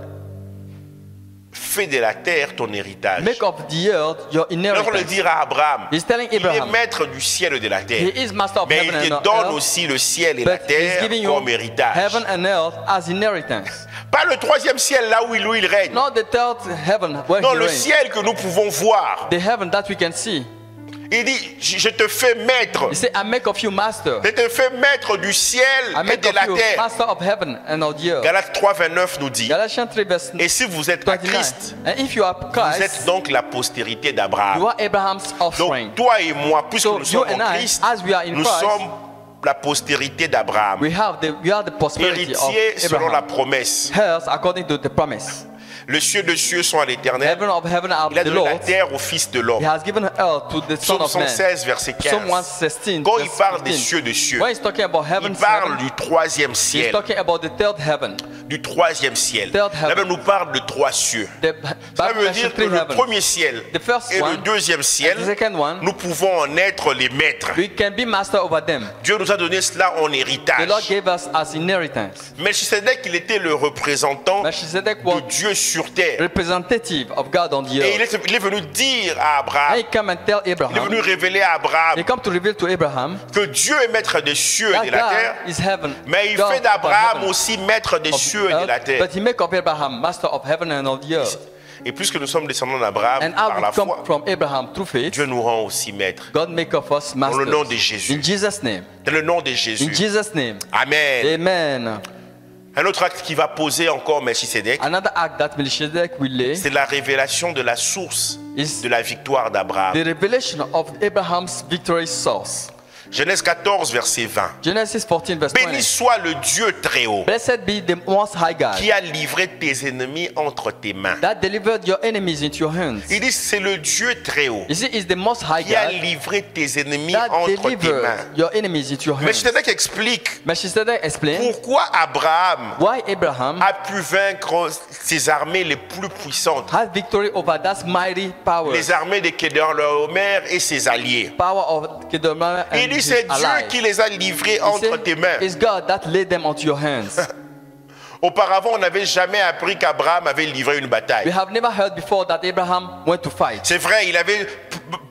fait de la terre ton héritage. make of the earth your Alors le inheritance. dire à Abraham, He's telling il est Abraham, maître du ciel et de la he terre. is master of Mais heaven il and te donne earth, aussi le ciel et la but he's terre giving you comme héritage. heaven and earth as inheritance. Pas le troisième ciel là où lui il règne. Not the third heaven where Non, he le reigns. ciel que nous pouvons voir. The heaven that we can see. Il dit, je te fais maître. He said, I make of you master. Je te fais maître du ciel I et make de of la you terre. master of heaven and of the earth. Galates 3, 29 nous dit, Galatians 3 verse et si vous êtes à 29. Christ, And if you are vous Christ, êtes donc la postérité you d'Abraham. are Abraham's offspring. Donc toi et moi, puisque So nous you sommes and en I, Christ, as we are in nous Christ, sommes la postérité d'Abraham. we are the prosperity of Héritiers selon la Abraham. promesse. Heirs according to the promise. Les cieux de cieux sont à l'Éternel. Heaven of heaven are Il a the donné la Lord. terre au Fils de He l'homme. has given earth to the Son Psaume of Man. 116, verset Psalm 15. 116 Quand il verse parle des 15. cieux de cieux, When he's talking about il heaven's parle heaven, du troisième he's ciel. talking about the third heaven. Du troisième ciel. Third heaven. La Bible nous parle de trois cieux. The Ça Bible veut mentions dire que three le heavens. premier ciel The first et le one deuxième ciel, and the second one, nous pouvons en être les maîtres. we can be master over them. Dieu nous a donné cela en The Lord héritage. gave us as inheritance. Melchisedec, il était le représentant Melchizedek de was Dieu sur terre. representative of God on the Et earth. il est venu dire à And Abraham, he come and tell il est venu Abraham, révéler à Abraham he come to reveal to Abraham que Dieu est maître des cieux et that de la terre, God is heaven. mais il God fait of d'Abraham heaven, aussi maître des of cieux et de la earth, terre. but he make of Abraham master of heaven and of the earth. Et puisque nous sommes descendants d'Abraham And par as la we come foi, from Abraham through faith, Dieu nous rend aussi maîtres. God make of us Dans le nom de masters. Jésus. In Jesus' name. Dans le nom de In Jésus. Jesus' name. Amen. Amen. Un autre acte qui va poser encore Melchisedec, Another act that Melchizedek will lay c'est la révélation de la source is de la victoire d'Abraham. the revelation of Abraham's victory source. Genèse 14, verset 20. Genesis 14 verse Béni 20. soit le Dieu très haut Blessed be the Most High God qui a livré tes ennemis entre tes mains. that delivered your enemies into your hands. Il dit c'est le Dieu très haut You see, it's the Most High qui a God livré tes ennemis that entre tes delivered mains. your enemies into your hands. Melchisedec explique Melchizedek explained pourquoi Abraham why Abraham a pu vaincre ses armées les plus puissantes, had victory over that mighty power, les armées de Kedorlaomer et ses alliés. power of Kedorlaomer and Il dit his c'est Dieu allies. qui les a livrés He entre said, tes mains. it's God that laid them onto your hands. Auparavant, on n'avait jamais appris qu'Abraham avait livré une We bataille. have never heard before that Abraham went to fight. C'est vrai, il avait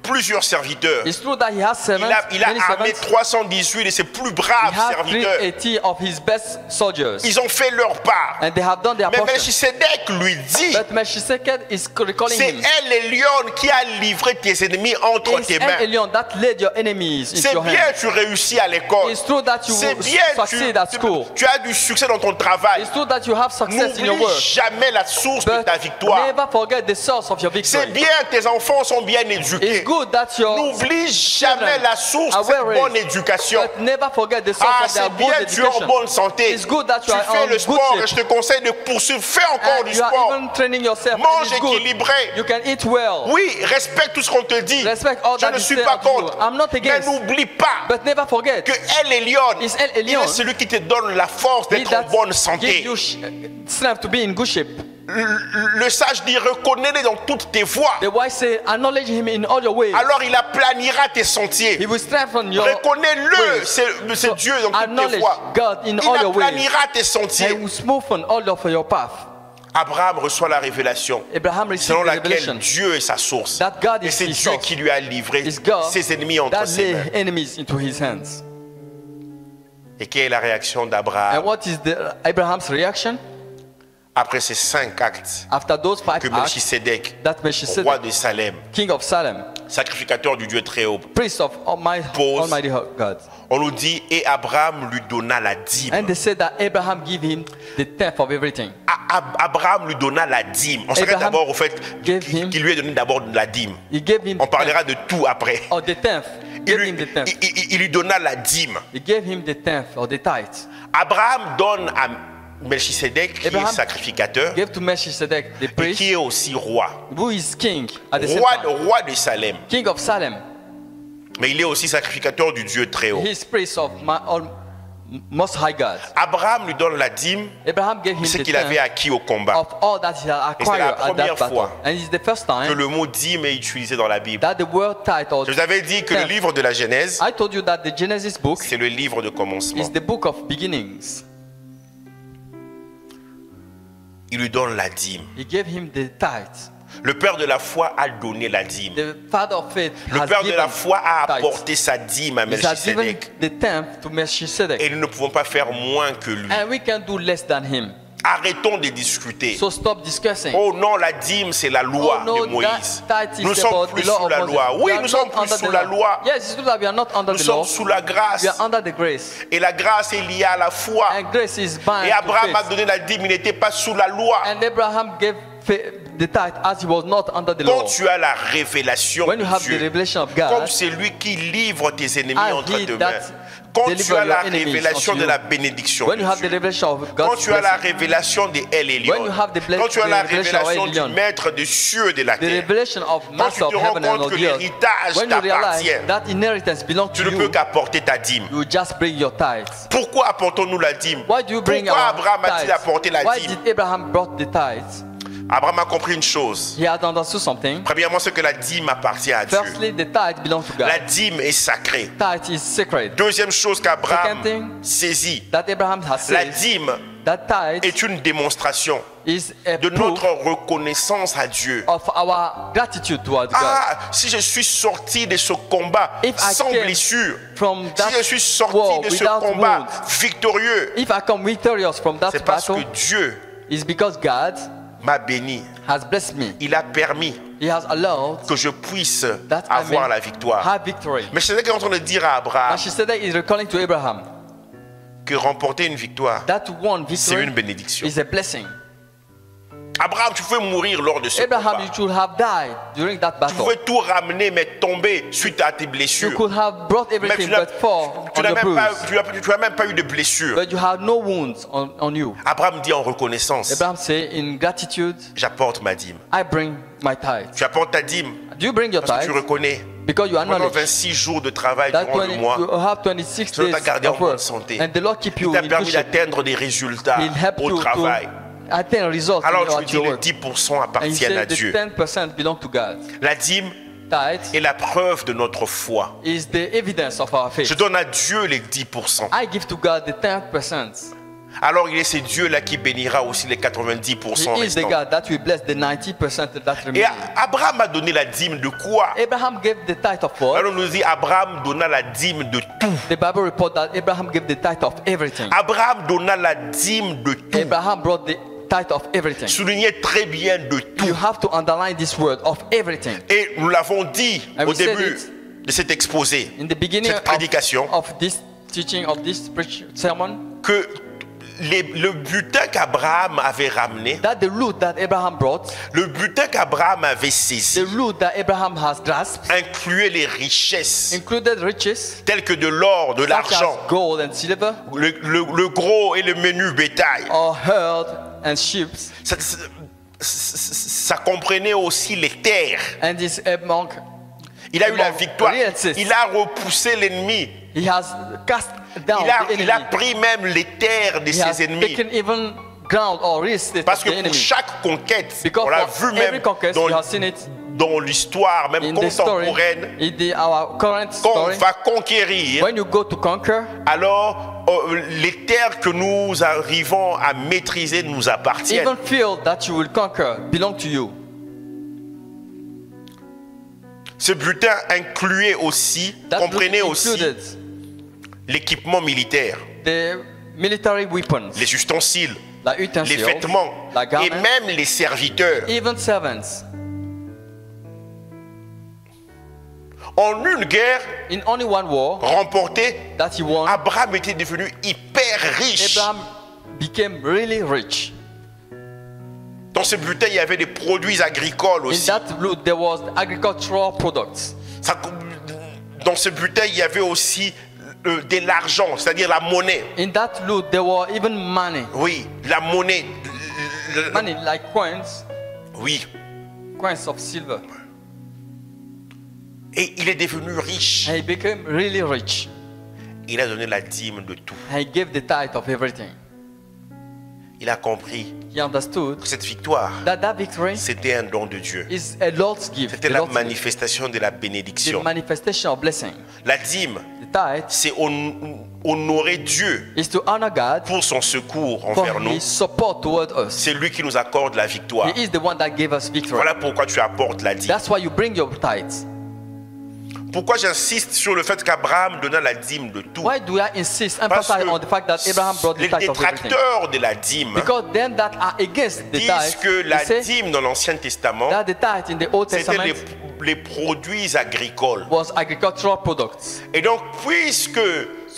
plusieurs serviteurs. It's true that he has servants, Il a many armé servants. 318 de ses plus He braves has serviteurs. 380 of his best soldiers, Ils ont fait leur part. and they have done their Mais portion. Melchisedec lui dit, But Melchizedek is recalling c'est him. El Elyon qui a livré tes ennemis entre It's tes El mains. Elyon that led your enemies into C'est your bien, hands. tu réussis à l'école. It's true that you C'est will bien, succeed at school. tu as du succès dans ton travail. It's true that you have success in your N'oublie work. jamais la source de But ta victoire. never forget the source of your C'est victory. bien, tes enfants sont bien It's éduqués. good that your N'oublie jamais la source are de cette well bonne raised, éducation. but never forget the source Ah, of their c'est bien, good tu es en education. bonne santé. It's good that Tu you are fais on le good sport et shape. je te conseille de poursuivre. Fais encore du And you are sport. even training yourself. and Mange it's good. équilibré. You can eat well. Oui, respecte tout ce qu'on te dit. Respect all Je that ne is suis said pas of you. contre. I'm not Mais against. n'oublie pas But never forget. que El Elyon, It's El il Elyon. est celui qui te donne la force He d'être en that bonne gives santé. you strength to be in good shape. Le sage dit reconnais-les dans toutes tes voies. The wise say, acknowledge him in all your ways. Alors il aplanira tes sentiers. He will strengthen your Reconnais-le, ways. c'est Dieu dans toutes tes Acknowledge voies. God in Il all your ways. aplanira tes And he sentiers. will smoothen all of your path. Abraham reçoit la révélation Abraham received selon the laquelle revelation Dieu est sa source. that God Et is c'est his Dieu source. qui lui a livré It's God ses ennemis entre that ses mains. lay enemies into his hands. Et quelle est la réaction And d'Abraham what is Abraham's reaction après ces 5 actes after those 5 que acts? Melchisedec, That Melchizedek, roi de Salem, king of Salem, sacrificateur du Dieu très haut, priest of Pause. Almighty God. on nous dit et Abraham lui donna la dîme. And they said that Abraham gave him the tenth of everything. Abraham lui donna la dîme. On s'arrête Abraham d'abord au fait gave him- qu'il lui a donné d'abord la dîme. He gave him On the parlera de tout après. tenth, or the tenth. Il Gave lui, him the tenth. il lui donna la dîme. He gave him the tenth or the tithe. Abraham donne à Melchisedec, qui est Abraham sacrificateur, Gave to Melchizedek, the et priest, qui est aussi roi. who is king at the same Roi, time. roi de Salem. King of Salem. Mais il est aussi sacrificateur du Dieu très haut. He is priest of Most High God. Abraham lui donne la dîme, Abraham gave him ce the qu'il avait tenth acquis au combat. of all that he had Et c'est la acquired at première that battle. fois And it's the first Que time le mot dîme est utilisé dans la Bible. that the word tithe or Je vous avais dit que le tenth. livre de la Genèse, I told you that the Genesis book c'est le livre de commencement. is the book of beginnings. Il lui donne la dîme. He gave him the tithe. Le père de la foi a donné la dîme. The father of faith Le has père de given la foi a tithes. apporté sa dîme à He has given Melchisedec. the tenth to Melchizedek. Et nous ne pouvons pas faire moins que lui. And we can do less than him. Arrêtons de discuter. So stop discussing. Oh non, la dîme, c'est la loi Oh no, de Moïse. that tithe is Nous sommes about plus the law sous of la Moses. loi. We Oui, are nous sommes not plus under sous the la law. loi. Yes, it's true that we are not under Nous the sommes law. sous la grâce. We are under the grace. Et la grâce est liée à la foi. And grace is bound Et to Abraham a faith. donné la dîme, il n'était pas sous la loi. And Abraham gave the tithe as he was not under the law. Quand tu as la révélation When you de have the Dieu, revelation of comme God, c'est lui qui livre tes ennemis as entre he tes that mains, quand tu deliver as la your enemies révélation unto de you, la bénédiction when de you have the Dieu, revelation of quand God's tu as la blessing, révélation de El Elyon, when you have the quand tu as la the revelation of révélation El du Elyon, maître des cieux et de la the terre, revelation of quand tu Master te of rends heaven and compte of que the earth, l'héritage when you realize t'appartient, that inheritance belongs tu to ne peux you, qu'apporter ta dîme. you just bring your tithe. Pourquoi apportons-nous la dîme? Why do you bring Pourquoi our Abraham a-t-il tithes? apporté la Why dîme? did Abraham brought the tithes? Abraham a compris une chose. He had understood something. Premièrement, c'est que la dîme appartient à Dieu. Firstly, the tithe belongs to God. La dîme est sacrée. Tithe is sacred. Deuxième chose qu'Abraham Second thing, saisit, that Abraham has la said, dîme that tithe est une démonstration is a de proof notre reconnaissance à Dieu. of our gratitude towards God. Ah, si je suis sorti de ce combat If I sans came blessure, from si that je suis sorti war de ce without combat wounds, victorieux, if I come victorious from that c'est parce battle, que Dieu it's because God m'a béni. has blessed me. Il a permis He has allowed que je puisse that I avoir may la victoire. have victory. Mais c'est ce qu'il est en train de dire à Abraham, Melchizedek is recalling to Abraham que remporter une victoire, that one c'est une victory bénédiction. is a blessing. Abraham, tu pouvais mourir lors de ce Abraham, combat. you should have died during that Tu battle. pouvais tout ramener, mais tomber suite à tes You blessures. could have brought Mais everything tu n'as but fall tu on n'as the même, pas- bruise. tu n'as même pas eu de blessure. But you have no wounds on you. Abraham dit en reconnaissance, Abraham say, in gratitude, j'apporte ma dîme. I bring my tithe. Tu apportes ta dîme Do you bring your parce que tu tithe? reconnais. Because you Pendant acknowledge 26 jours de travail that durant le mois, you have 26 Dieu t'a days gardé en of bonne work, santé. and the Lord keep il you t'a in good permis shape. d'atteindre des résultats He'll help au you travail. to attain results Alors in tu dis your les work. 10% And he appartiennent à said the Dieu. 10% belong to God. La dîme Tithe est la preuve de notre foi. is the evidence of our Je faith. donne à Dieu les 10%. I give to God the 10%. Alors il est ce Dieu-là qui bénira aussi les 90% He is the restants. God that will bless the 90% that Et remain. Abraham a donné la dîme de quoi? Abraham gave the tithe of what? Alors on nous dit Abraham donna la dîme de tout. The Bible reports that Abraham gave the tithe of everything. Abraham donna la dîme de tout. Abraham brought the tithe of everything. Soulignez très bien de tout. You have to underline this word of everything. Et nous l'avons dit And au we said début it de cet exposé, in the beginning cette prédication, of this teaching, of this sermon, que le butin qu'Abraham avait ramené, that the loot that Abraham brought, le butin qu'Abraham avait the saisi, loot that Abraham has grasped, incluait les richesses included riches telles que de l'or, de such l'argent, as gold and silver, le gros et le menu bétail. or herd and sheep, Ça comprenait aussi les terres. and this among Il a eu la among victoire. real estate. Il a repoussé l'ennemi. He has cast down the Il a enemy. pris même les terres de He has ses ennemis. taken even ground or real estate Parce of que the pour enemy. chaque conquête, Because on l'a for vu every même conquest, dans, you have seen it dans l'histoire, même in the story, contemporaine, in our current quand on story. va conquérir, When you go to conquer, alors les terres que nous arrivons à maîtriser nous appartiennent. even field that you will conquer belong to you. Ce butin incluait aussi, That comprenait loot aussi included l'équipement militaire, the military weapons, les ustensiles, the les utensils, vêtements the et garments, même les serviteurs. even servants. En une guerre In only one war remportée, that he won, Abraham était devenu hyper riche. Abraham became really rich. Dans ce butin, il y avait des produits agricoles In aussi. that loot, there was agricultural products. Dans ce butin, il y avait aussi de l'argent, c'est-à-dire la monnaie. In that loot, there were even money. Oui, la monnaie. Money like coins, Oui. coins of silver. Et il est devenu riche. And he became really rich. Il a donné la dîme de tout. And he gave the tithe of everything. Il a compris He understood que cette victoire, that victory c'était un don de Dieu. is a Lord's gift. C'était The la Lord's gift. manifestation de la The bénédiction. manifestation of blessing. La dîme, The tithe c'est honorer Dieu is to honor God pour son secours for envers nous. his support toward us. C'est lui qui nous accorde la victoire. He is the one that gave us victory. Voilà pourquoi tu apportes la dîme. That's why you bring your tithes. Pourquoi j'insiste sur le fait qu'Abraham donna la dîme de tout? Why do I insist, Parce emphasize que on the fact that Abraham brought the les tithe of everything? détracteurs de la dîme Because them that are against the disent tithe, que la they say dîme dans l'Ancien Testament, that the tithe in the Old c'était Testament les produits agricoles. was agricultural products. Et donc, puisque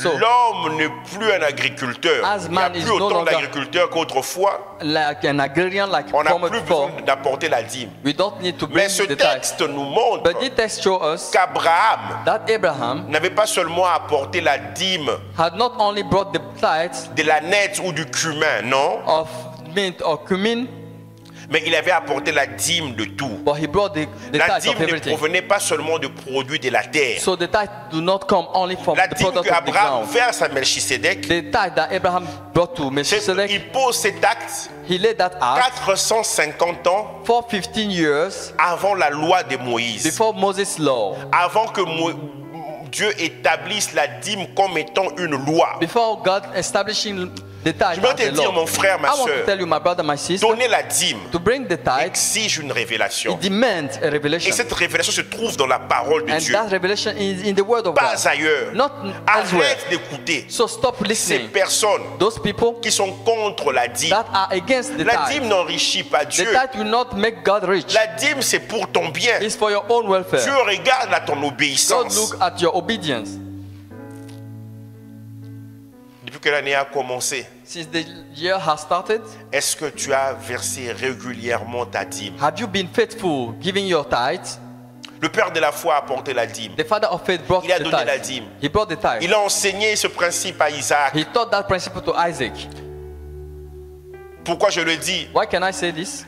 l'homme n'est plus un agriculteur, As il n'y a man is plus no autant longer d'agriculteurs qu'autrefois, Like an agrarian, like on n'a former plus before, besoin d'apporter la dîme. we don't need to bring Mais ce the tithe. texte nous montre But this text shows us qu'Abraham that Abraham n'avait pas seulement apporté la dîme had not only brought the tithe de la nette ou du cumin, non, of mint or cumin, mais il avait apporté la dîme de tout. but he brought the La tithe dîme of ne everything. provenait pas seulement de produits de la terre. So the tithe do not come only from La the dîme product que of the Abraham ground. verse à Melchisédek, The tithe that Abraham brought to Melchizedek, il pose cet acte he laid that out 450 ans for 15 years avant la loi de Moïse, before Moses' law, avant que Dieu établisse la dîme comme étant une loi. before God establishing the tithe Je veux as te the dire, law. mon frère, ma I want to soeur, tell you, my brother, my sister, donner la dîme to bring the tithe, exige une révélation. it demands a Et revelation. cette révélation se trouve dans la parole de And Dieu, that revelation is in the word of pas God, ailleurs. not elsewhere. Arrête d'écouter So stop ces listening. personnes Those people qui sont contre la dîme. that are against the La tithe, dîme n'enrichit pas the Dieu. tithe will not make God rich. La dîme, c'est pour ton bien. It's for your own welfare. Dieu regarde à ton God obéissance. look at your obedience. Depuis que l'année a commencé, Since the year has started, est-ce que tu as versé régulièrement ta dîme? have you been faithful giving your tithes? Le père de la foi a apporté la dîme. The father of faith brought Il a the donné la tithe. dîme. He brought the tithe. Il a enseigné ce principe à Isaac. He taught that principle to Isaac. Pourquoi je le dis? Why can I say this?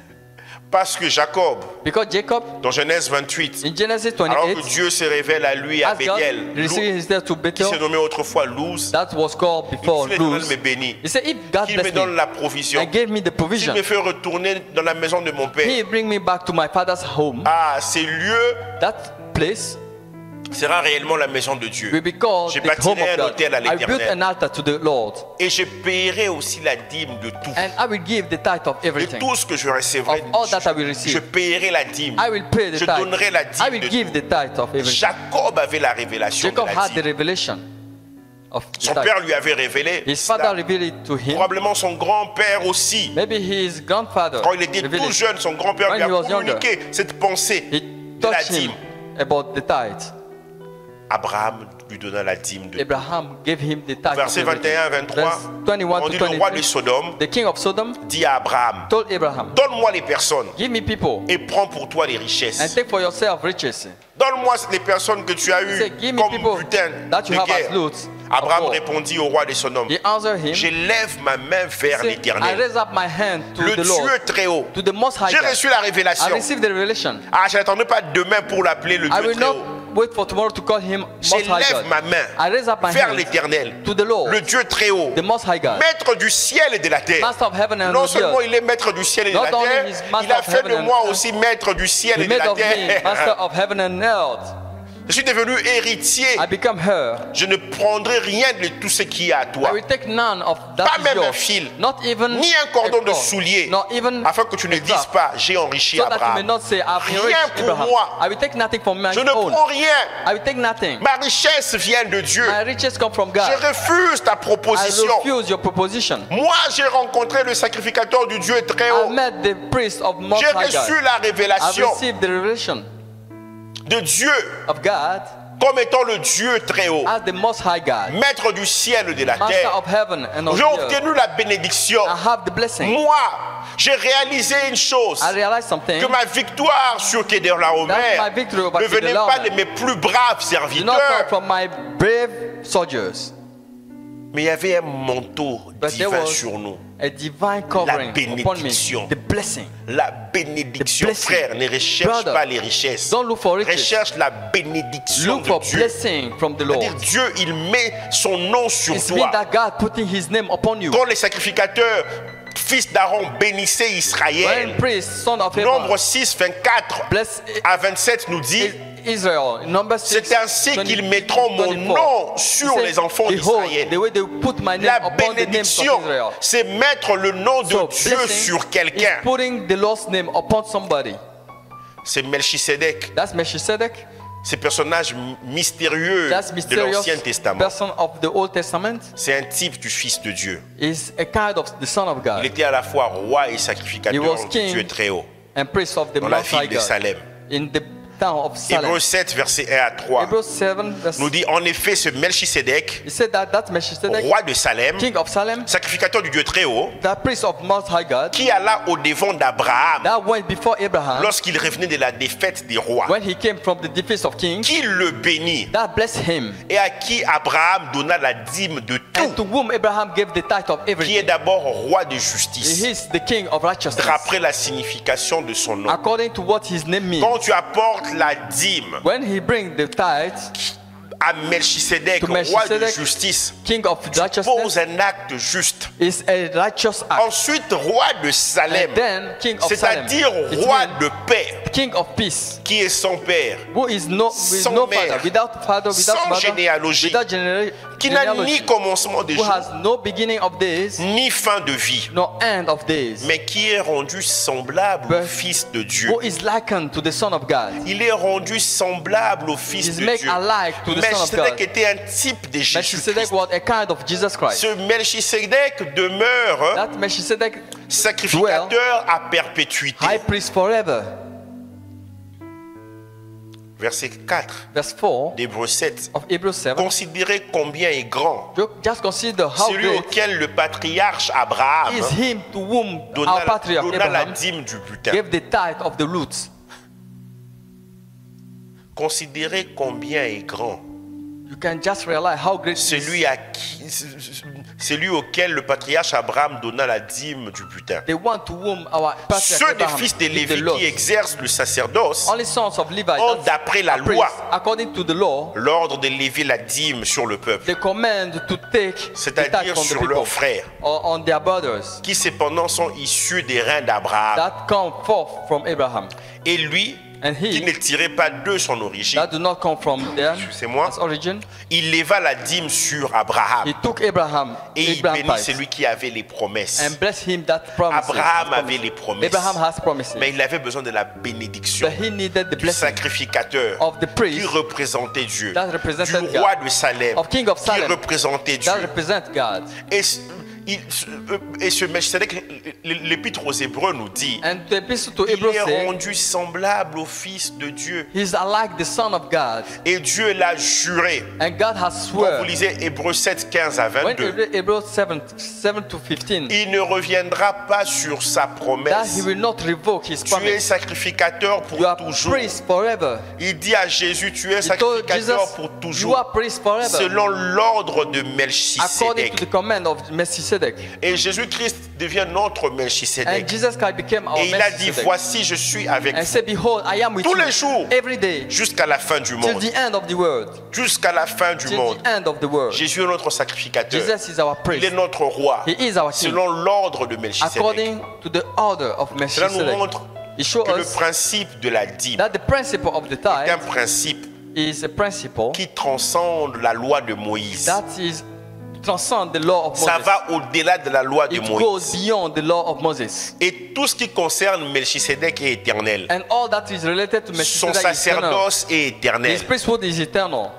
Parce que Jacob, Because Jacob, dans Genèse 28, in Genesis alors 28, que Dieu se révèle à lui à as God Béthel, received his death to qui Bethel, se nommait autrefois Luz, that was called before si l'Éternel Luz. me bénit, He said, if God qu'il me bless donne me la provision, and gave me the s'il provision, me fait retourner dans la maison de mon père, He bring me back to my father's home. ah, ces lieux That place sera réellement la maison de Dieu. will be called Je the home bâtirai of un God. autel à I built l'Éternel. an altar to the Lord, Et je paierai aussi la dîme de tout. and I will give the tithe of De everything. tout ce que je recevrai, Of all that I will je receive, paierai la dîme. I will pay the Je tithe. donnerai la I dîme will de give tout. the tithe of everything. Jacob avait la révélation Jacob de la had the dîme. revelation of the Son tithe. père lui avait révélé. His father revealed it to him. Probablement son grand-père aussi. Maybe his grandfather Quand il était revealed tout it. jeune, son grand-père When lui a he was communiqué cette pensée He de la taught him dîme. about the tithe. Abraham lui donna la dîme de tout. Abraham gave him the tithe. Verset of everything. 21 à 23, Verse 21 on to dit le roi de 23. Sodome The king of Sodom dit à Abraham, told Abraham, donne-moi les personnes give me people et prends pour toi les and richesses. take for yourself riches. Donne-moi les personnes que tu as He eues said, give me comme people butin that you de have as guerre. loot. Abraham of war. répondit au roi de Sodome, He answered him, j'élève ma main vers said, I l'Éternel, raise up my hand to le the Lord, Dieu très haut. to the Most High J'ai God. reçu la I révélation. received the revelation. Ah, je n'attendais pas demain pour l'appeler le I Dieu will très not haut. wait for tomorrow to call him Most High J'élève God. ma main I raise up my vers hand l'Éternel, to the Lord, le Dieu très haut, the Most High God, maître du ciel et de la terre. Master of heaven and Non of the seulement earth. il est maître du ciel et de Not la only terre, is master il a of fait de heaven and moi earth, aussi maître du ciel He et de made la of me Master terre. of heaven and earth. Je suis devenu héritier. I become her. Je ne prendrai rien de tout ce qui est à toi, I will take none of that Pas is même un yours. fil, Not even ni un cordon a de cord, soulier, not even afin que tu ne a dises cloth, pas, j'ai enrichi so that you may Abraham. not say, I've Rien enriched pour Abraham. moi. I will take nothing from my Je ne own. prends rien. I will take nothing. Ma richesse vient de Dieu. My riches come from God. Je refuse ta I proposition. refuse your proposition. Moi, j'ai rencontré le sacrificateur du Dieu très I haut. met the priest of Most J'ai High reçu God. la I've révélation received the revelation de Dieu of God comme étant le Dieu très haut, as the Most High God, maître du ciel et de la Master terre. of heaven and of J'ai the earth. obtenu la bénédiction. I have the blessing. Moi, j'ai réalisé une chose, I realized something. que ma victoire sur Kedorlaomer That my victory over ne venait Kedorlaomer pas de mes plus braves Do not come serviteurs, from my brave soldiers, mais il y avait un manteau but there divin was sur nous. a divine covering upon me. bénédiction. The blessing. La bénédiction, The blessing. frère, ne recherche Brother, pas les richesses. Don't look for riches. Recherche la bénédiction Look for de Dieu. blessing from the Lord. C'est-à-dire, Dieu, il met son nom sur It's toi. mean that God putting His name upon you. Quand les sacrificateurs, fils d'Aaron, bénissaient When Israël, priest, son of Abraham, Nombre 6, 24 bless à 27 nous dit, Israel. Number 6, c'est ainsi qu'ils mettront mon 24. nom sur He said, les enfants behold, d'Israël. the way they put my name La upon the names of bénédiction, Israel. c'est mettre le nom de So, Dieu blessing sur is quelqu'un. putting the Lord's name upon somebody. C'est Melchisedec, That's Melchizedek. ce personnage mystérieux That's de mysterious l'Ancien Testament. person of the Old Testament. C'est un type du Fils de Dieu. Is a kind of the Son of Il God était à la fois roi et He sacrificateur was de king Dieu très haut. and priest of the Dans la Most High ville de God Salem. in the town of Salem. Hébreux 7, verset 1 à 3 Hebrews 7, verse, nous dit, en effet, ce Melchisedec, he said that Melchizedek, roi de Salem, king of Salem, sacrificateur du Dieu très haut, the priest of Most High God, qui alla au devant d'Abraham that went before Abraham lorsqu'il revenait de la défaite des rois, when he came from the defeat of kings, qui le bénit that blessed him, et à qui Abraham donna la dîme de and to tout, whom Abraham gave the tithe of qui est everything. d'abord roi de He justice, is the king of righteousness, après la signification de son nom. according to what his name means. Quand tu apportes la dîme When he brings the tithe, à Melchisedec, To roi de Melchizedek, justice, king of pose righteousness, un acte juste. is a righteous act. Ensuite, roi de Salem, And then king of Salem, c'est-à-dire it roi means de paix, king of peace, qui est sans père, who is no, with Sans no mère, father, without father, without sans mother, généalogie, without qui n'a genealogy, ni commencement de who jour, has no beginning of days, ni fin de vie, no end of days, mais qui est rendu semblable au But Fils de Dieu. who is likened to the Son of God. Il est rendu semblable au Fils Is de made Dieu. alike to the Son of Melchisedec God. était un type de Melchizedek Jésus-Christ. was a kind of Jesus Christ. Ce Melchisedec demeure That Melchizedek, sacrificateur à perpétuité. high priest forever. verset 4 verse 4 d'Hébreux 7. of Hebrews 7. Considérez combien est grand Just consider how celui great auquel le patriarche Abraham is him to whom donna, our patriarch donna la Abraham dîme du butin. gave the tithe of the roots. Considérez combien est grand You can just realize how great celui, celui auquel le patriarche Abraham donna la dîme du butin. the one to whom our patriarch Ceux des Abraham fils de gave the Lévi laws. qui exercent le sacerdoce Only sons of Levi ont, that's d'après la are priests, loi, according to the law, l'ordre de lever la dîme sur le peuple, they command to take the c'est-à-dire tithe from the sur people leurs frères, or on their brothers qui cependant sont issus des reins d'Abraham. that come forth from Abraham Et lui, and qui he ne tirait pas de son origine, that do not come from them excusez-moi, as origin, il leva la dîme sur Abraham. he took Abraham Et il Abraham's bénit tithe celui qui avait les promesses. and blessed him that promises. Abraham avait les promesses, Abraham has promises, mais il avait besoin de la bénédiction but he needed the du blessing sacrificateur of the qui priest représentait Dieu, that represented du roi God, de Salem of King of qui Salem représentait Dieu. that represent God. Et ce Melchisédek, l'épître aux Hébreux nous dit, And the epistle to il Hebrews est says, rendu semblable au Fils de Dieu. he's like the Son of God, Et Dieu l'a juré. and God has Quand vous sworn. lisez Hébreux 7, 15 à When 22, you read Hebrews 7 to 15, il ne reviendra pas sur sa that promesse. he will not revoke his Tu es promise. sacrificateur You pour are toujours. priest forever. Il dit à Jésus, tu es He told sacrificateur Jesus, pour you toujours. are priest forever, Selon l'ordre de according to Melchisédek. the command of Melchizedek. Et Jésus-Christ devient notre And Melchisédek. Jesus Christ became our Et il a dit, Melchizedek. voici, je suis avec And vous said, behold, I am with tous you les jours every day jusqu'à la fin du till monde. the end of the world. Jusqu'à la fin du Till monde. the end of the world. Jésus est notre sacrificateur. Jesus is our Il priest. est notre roi. He is our king. Selon l'ordre de Melchisédek. According to the order of Cela nous Melchizedek. montre It shows que le us principe de la dîme that the principle of the est un tithe principe is a principle qui transcende la loi de Moïse. that is transcend the law of Ça Moses. va au-delà de la loi de It goes Moïse. beyond the law of Moses. Et tout ce qui concerne Melchisédek est éternel. And all that is related to Son Melchizedek is eternal. sacerdoce est éternel. His priesthood is eternal.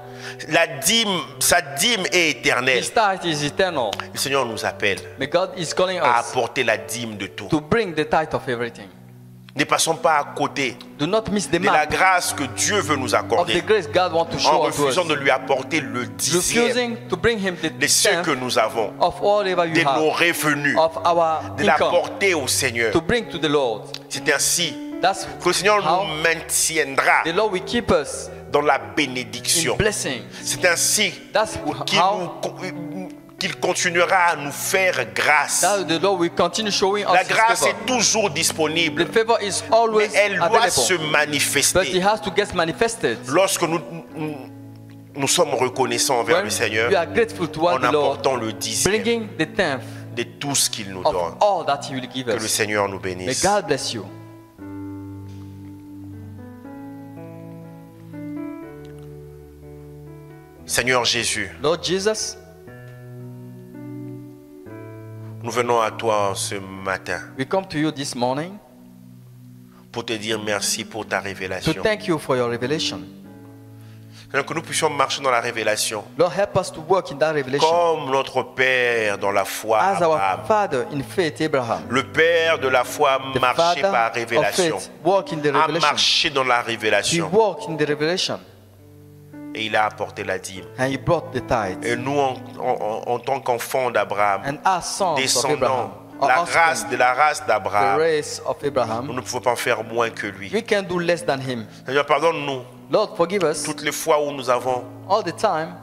La dîme, sa dîme est éternelle. His tithe is eternal. Le Seigneur nous appelle But God is calling à us apporter la dîme de tout. to bring the tithe of everything. Ne passons pas à côté Do not miss the de la mark grâce que Dieu veut nous of the accorder grace God wants to en show us. refusant de lui apporter le dixième Refusing to bring him the de ce que tenth nous avons, of whatever de you nos have, revenus, of our de income, l'apporter au Seigneur. to bring to the Lord. C'est ainsi That's que le Seigneur how nous maintiendra the Lord will keep us dans la in bénédiction. blessing. C'est ainsi That's qu'il how qu'il continuera à nous faire grâce. that the Lord will continue showing us La His grâce favor. est toujours disponible, The favor is mais always elle doit se available, but it manifester has to get manifested lorsque nous sommes reconnaissants envers when le Seigneur we are grateful en toward the Lord, apportant le dixième bringing the tenth de tout ce qu'il nous of donne. all that He will give Que le us. Seigneur nous May bénisse. God bless you. Seigneur Jésus, Lord Jesus, nous venons à toi ce matin we come to you this morning pour te dire merci pour ta to révélation. thank you for your revelation. Que nous puissions marcher dans la révélation Lord, help us to work in that revelation comme notre Père dans la foi as our Abraham. father in faith, Abraham. Le Père de la foi The marchait par father of révélation, faith walk in the a revelation. marché dans la He révélation walked in the revelation et il a apporté la dîme. and he brought the tithe. Et nous, en tant qu'enfants d'Abraham, And as sons of Abraham, descendants or de la race the d'Abraham, race of nous Abraham, ne pouvons pas faire moins que lui. we can do less than him. Seigneur, pardonne-nous Lord, forgive us toutes les fois où nous avons all the time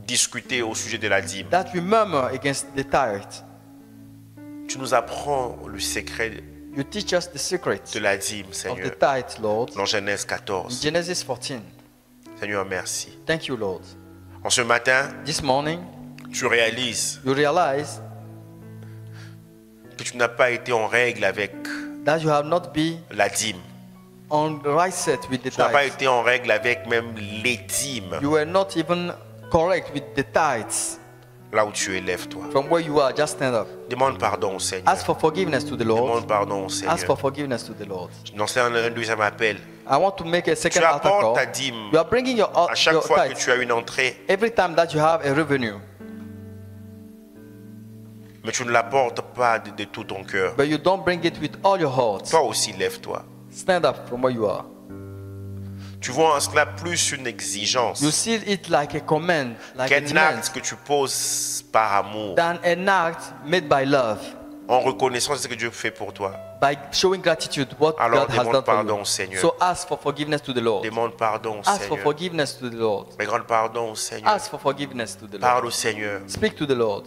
discuté au sujet de la dîme. that we murmur against the tithe. Tu nous apprends le secret You teach us the secret de la dîme, of Seigneur, the tithe, Lord. dans Genèse In 14. Genesis 14. Seigneur, merci. Thank you, Lord. En ce matin, This morning, tu réalises you realize que tu n'as pas été en règle avec that you have not been la dîme. on the right set with the Tu n'as pas tithe. été en règle avec même les dîmes. You were not even correct with the tithes. Là où tu élèves, toi. From where you are, just stand up. Demande pardon au Seigneur. Ask for forgiveness to the Lord. Demande pardon au Ask Seigneur. for forgiveness to the Lord. Je n'en sais un deuxième appel. I want to make a second Tu altar apportes ta call. dîme You are bringing à chaque your fois que tithe tu as une entrée, every time that you have a revenue, mais tu ne l'apportes pas de tout ton cœur. but you don't bring it with all your heart. Toi aussi, lève-toi. Stand up from where you are. Tu vois en cela plus une exigence You see it like a command, like a qu'un demand, acte que tu poses par amour, than an act made by love, en reconnaissance de ce que Dieu fait pour toi. by showing gratitude what Alors God has demande done for pardon au you. Seigneur. So ask for forgiveness to the Lord. Demande pardon au Ask for Seigneur. forgiveness to the Lord. Demande pardon au Seigneur. Ask for forgiveness to the Lord. Parle au Seigneur. Speak to the Lord.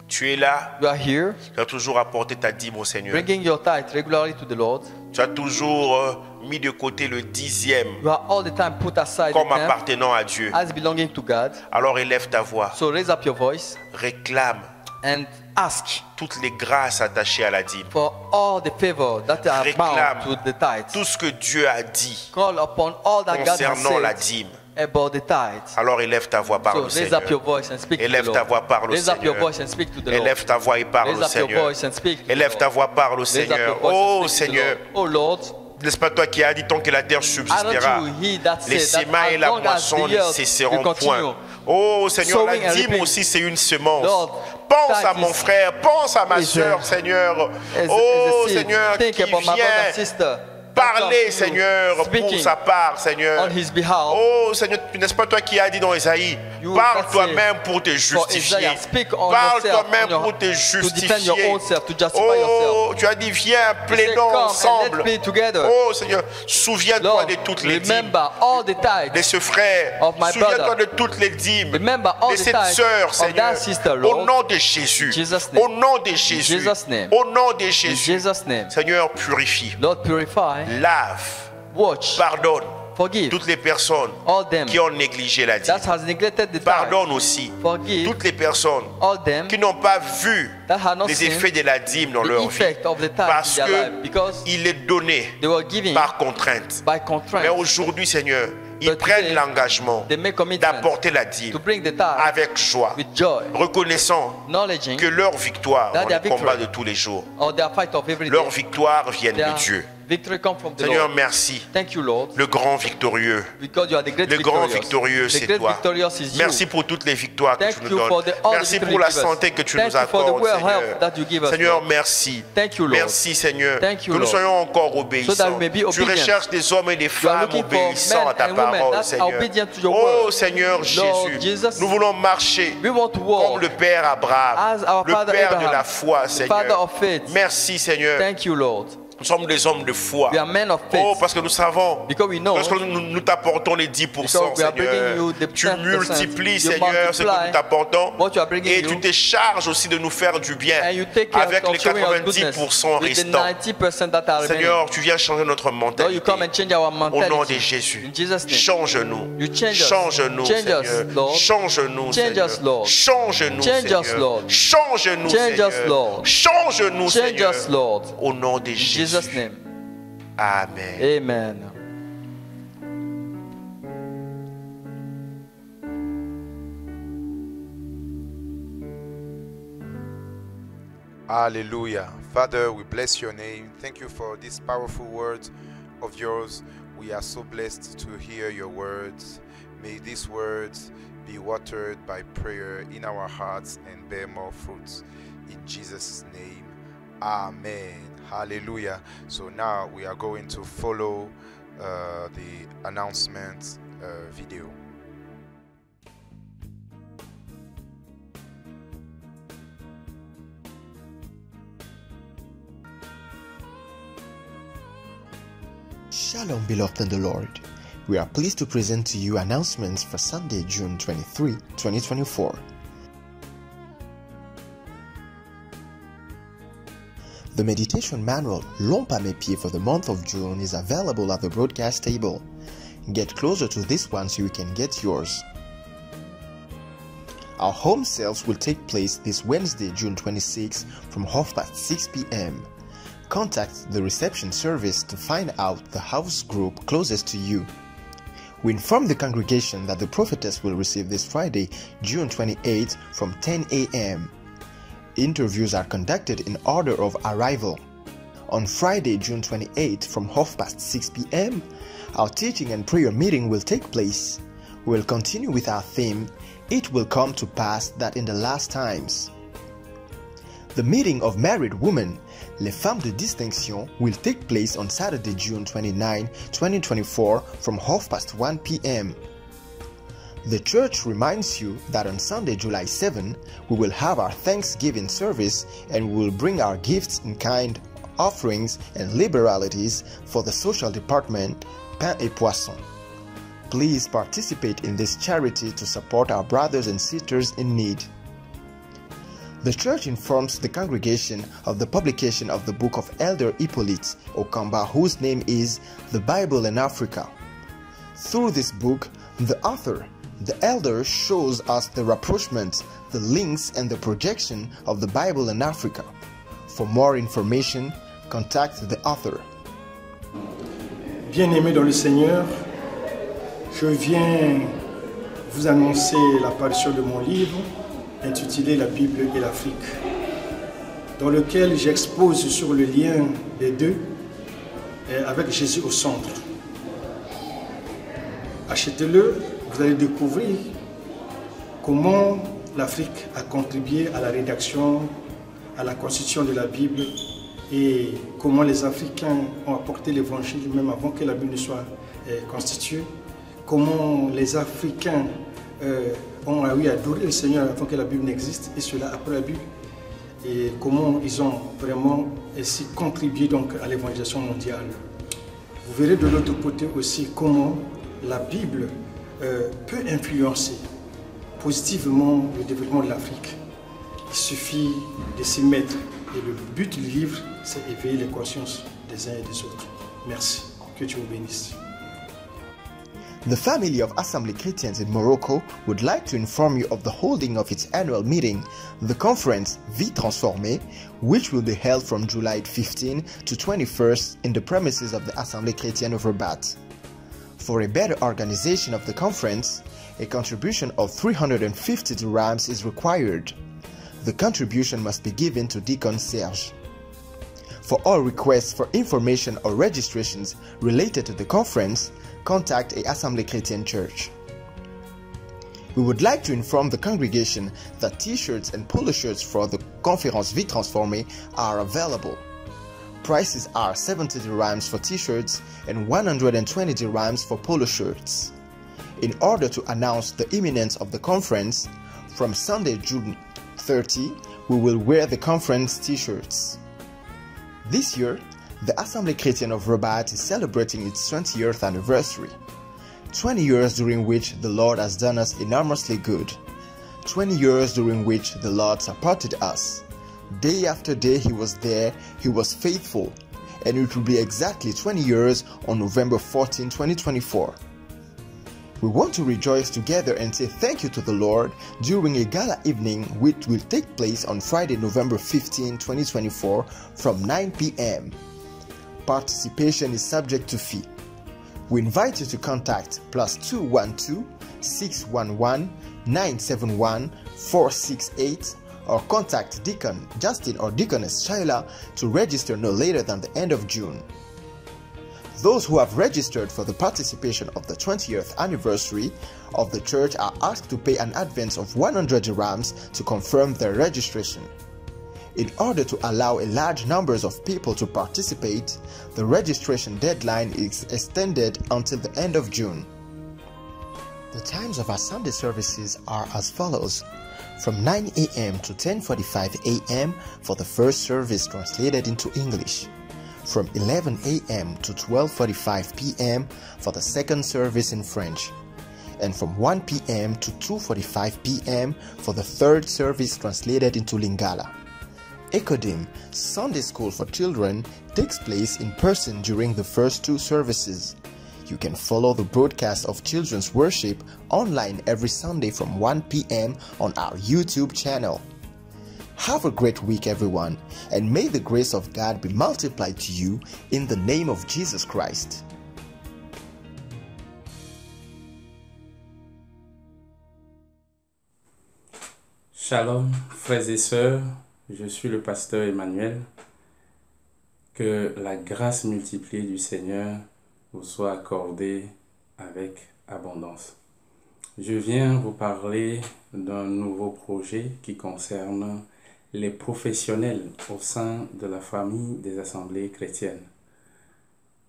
Tu es là, You are here, tu as toujours apporté ta dîme au Seigneur. bringing your tithe regularly to the Lord. Tu as toujours mis de côté le 10e You are all the time put aside comme the tenth appartenant à Dieu. as belonging to God. Alors élève ta voix, So raise up your voice réclame and ask toutes les grâces attachées à la dîme. for all the favor that are Réclame bound to the tithe. tout ce que Dieu a dit Call upon all that God has concernant la said dîme. about the tithe. Alors élève ta voix, parle So au raise up your Seigneur. voice and speak to the Élève ta Lord. voix, parle au Raise up your Seigneur. voice and speak to the Lord. Élève ta voix et parle Raise au up your Seigneur. voice and speak to the Élève Lord. ta voix, parle au Raise up Seigneur. your voice Oh and speak to the Seigneur, Lord. Oh Lord, n'est-ce pas toi qui as dit tant que la terre subsistera, aren't you he that les said that semailles et as la long as moisson the ne earth cesseront will continue, point. Oh Seigneur, sowing la and dîme reaping. aussi c'est une semence. Lord, Pense à that mon is- frère, pense à ma is soeur, a- Seigneur. as Oh a seed. Seigneur, Think qui about my brother vient and sister. parler, that comes to you, Seigneur, pour speaking sa part, Seigneur. on his behalf. Oh Seigneur, n'est-ce pas toi qui as dit dans Isaïe, You parle that toi-même pour te For justifier. Isaiah, speak on Parle yourself, toi-même on your- pour te to defend your justifier. own self, to justify Oh, yourself. tu as dit, viens, He said, plaidons come and ensemble. let's play together. Oh Seigneur, souviens-toi Lord, de toutes les dîmes. remember all the De tithes. ce frère, of my souviens-toi brother. de toutes les dîmes. Remember all De the cette tithes sœur, of Seigneur. that sister, Au Lord. nom de Jésus. Jesus' name. Au nom de Jésus. Jesus' name. Au nom de In Jésus. Jesus' name. Seigneur, purifie, Lord, purify, lave, watch, pardonne forgive toutes les personnes all them qui ont négligé la dîme. that has neglected the tithe. Pardonne aussi Forgive toutes les personnes all them qui n'ont pas vu that have not les seen effets de la dîme dans the leur vie. effect of the tithe Parce in their life because qu'il est donné they were giving par contrainte. by Mais constraint. aujourd'hui, Seigneur, ils But prennent today, l'engagement They make commitment d'apporter la dîme to bring the tithe avec joie, with joy, reconnaissant acknowledging que leur victoire that dans their les combats victory de tous les jours, or their fight of every leur day, victoire vient de their Dieu. victory come from the Seigneur, Lord. merci. Thank you, Lord, Le grand victorieux. because you are the great Le grand victorious. victorieux, The c'est great toi. victorious is you. Merci pour toutes les victoires que Thank tu nous you donnes. for all the Merci victory pour la you give us. santé que tu Thank nous you for the accordes, well Seigneur. health that you give us, Seigneur, Lord. merci. Thank you, Lord. Merci, Seigneur. Thank you, que nous Lord. soyons encore So that obéissants. we may be Tu obedient. recherches des hommes et des You are femmes looking for obéissants men à ta and women parole, that are Seigneur. obedient to your Oh, word. Seigneur Lord Jésus, Jesus, nous voulons marcher We want to comme walk le Père Abraham, as our le father Père de Abraham, la foi, the Seigneur. father of faith. Merci, Seigneur. Thank you, Lord. Nous sommes des hommes de foi. We are men of faith. Oh, parce que nous savons, Because we know, lorsque nous t'apportons les 10%, because we are bringing Seigneur, you the tu 10%, multiplies, you Seigneur, ce que multiply nous t'apportons, what you are bringing et you, tu te charges aussi de nous faire du bien and you take care avec of les showing us goodness 90% with the restants. 90% that are remaining. Seigneur, tu viens changer notre Lord, you mentalité. come and change our Au nom de mentality. Jésus, In Jesus' name. change-nous. You change us. Change-nous, Change us, Seigneur. Lord. Change-nous, Change Seigneur. us, Lord. Change-nous, Change us, Seigneur. Lord. Change-nous, Change us, Seigneur. Lord. Change-nous, Change Seigneur. us, Lord. Au nom de In Jésus. Jesus' name. Amen. Amen. Hallelujah. Father, we bless your name. Thank you for these powerful words of yours. We are so blessed to hear your words. May these words be watered by prayer in our hearts and bear more fruits. In Jesus' name, amen. Hallelujah. So now we are going to follow the announcement video. Shalom, beloved in the Lord. We are pleased to present to you announcements for Sunday, June 23, 2024. The meditation manual, L'Homme par mes pieds, for the month of June is available at the broadcast table. Get closer to this one so you can get yours. Our home sales will take place this Wednesday, June 26, from 6 p.m. Contact the reception service to find out the house group closest to you. We inform the congregation that the prophetess will receive this Friday, June 28, from 10 a.m. Interviews are conducted in order of arrival. On Friday, June 28, from 6 p.m., our teaching and prayer meeting will take place. We will continue with our theme, It Will Come to Pass That in the Last Times. The meeting of married women, Les Femmes de Distinction, will take place on Saturday, June 29, 2024 from 1:30 p.m. The church reminds you that on Sunday, July 7, we will have our Thanksgiving service and we will bring our gifts in kind, offerings and liberalities for the social department, Pain et Poisson. Please participate in this charity to support our brothers and sisters in need. The church informs the congregation of the publication of the book of Elder Hippolyte Okamba, whose name is The Bible in Africa. Through this book, the author, the elder, shows us the rapprochement, the links and the projection of the Bible in Africa. For more information, contact the author. Bien-aimés dans le Seigneur, je viens vous annoncer l'apparition de mon livre intitulé La Bible et l'Afrique, dans lequel j'expose sur le lien des deux avec Jésus au centre. Achetez-le, vous allez découvrir comment l'Afrique a contribué à la rédaction, à la constitution de la Bible et comment les Africains ont apporté l'évangile même avant que la Bible ne soit constituée, comment les Africains ont adoré le Seigneur avant que la Bible n'existe et cela après la Bible, et comment ils ont vraiment ainsi contribué donc à l'évangélisation mondiale. Vous verrez de l'autre côté aussi comment la Bible peut influencer positivement le développement de l'Afrique. Il suffit de s'y mettre et le but du livre, c'est éveiller les consciences des uns et des autres. Merci, que Dieu vous bénisse. The family of Assembly Chrétiens in Morocco would like to inform you of the holding of its annual meeting, the conference Vie Transformée, which will be held from July 15 to 21st in the premises of the Assemblée Chrétienne of Rabat. For a better organization of the conference, a contribution of 350 dirhams is required. The contribution must be given to Deacon Serge. For all requests for information or registrations related to the conference, contact a Assemblée Chrétienne church. We would like to inform the congregation that t-shirts and polo shirts for the Conférence Vie Transformée are available. Prices are 70 dirhams for t-shirts and 120 dirhams for polo shirts. In order to announce the imminence of the conference, from Sunday, June 30, we will wear the conference t-shirts. This year, the Assemblée Chrétienne of Rabat is celebrating its 20th anniversary. 20 years during which the Lord has done us enormously good. 20 years during which the Lord supported us. Day after day He was there, He was faithful, and it will be exactly 20 years on November 14, 2024. We want to rejoice together and say thank you to the Lord during a gala evening which will take place on Friday, November 15, 2024 from 9 p.m. Participation is subject to fee. We invite you to contact +212 611 971 468 or contact Deacon Justin or Deaconess Shaila to register no later than the end of June. Those who have registered for the participation of the 20th anniversary of the church are asked to pay an advance of 100 dirhams to confirm their registration. In order to allow a large numbers of people to participate, the registration deadline is extended until the end of June. The times of our Sunday services are as follows: from 9 a.m. to 10:45 a.m. for the first service translated into English, from 11 a.m. to 12:45 p.m. for the second service in French, and from 1 p.m. to 2:45 p.m. for the third service translated into Lingala. Ekodim, Sunday School for Children, takes place in person during the first two services. You can follow the broadcast of children's worship online every Sunday from 1 p.m. on our YouTube channel. Have a great week, everyone, and may the grace of God be multiplied to you in the name of Jesus Christ. Shalom, frères et sœurs, je suis le pasteur Emmanuel. Que la grâce multipliée du Seigneur vous soit accordée avec abondance. Je viens vous parler d'un nouveau projet qui concerne les professionnels au sein de la famille des assemblées chrétiennes.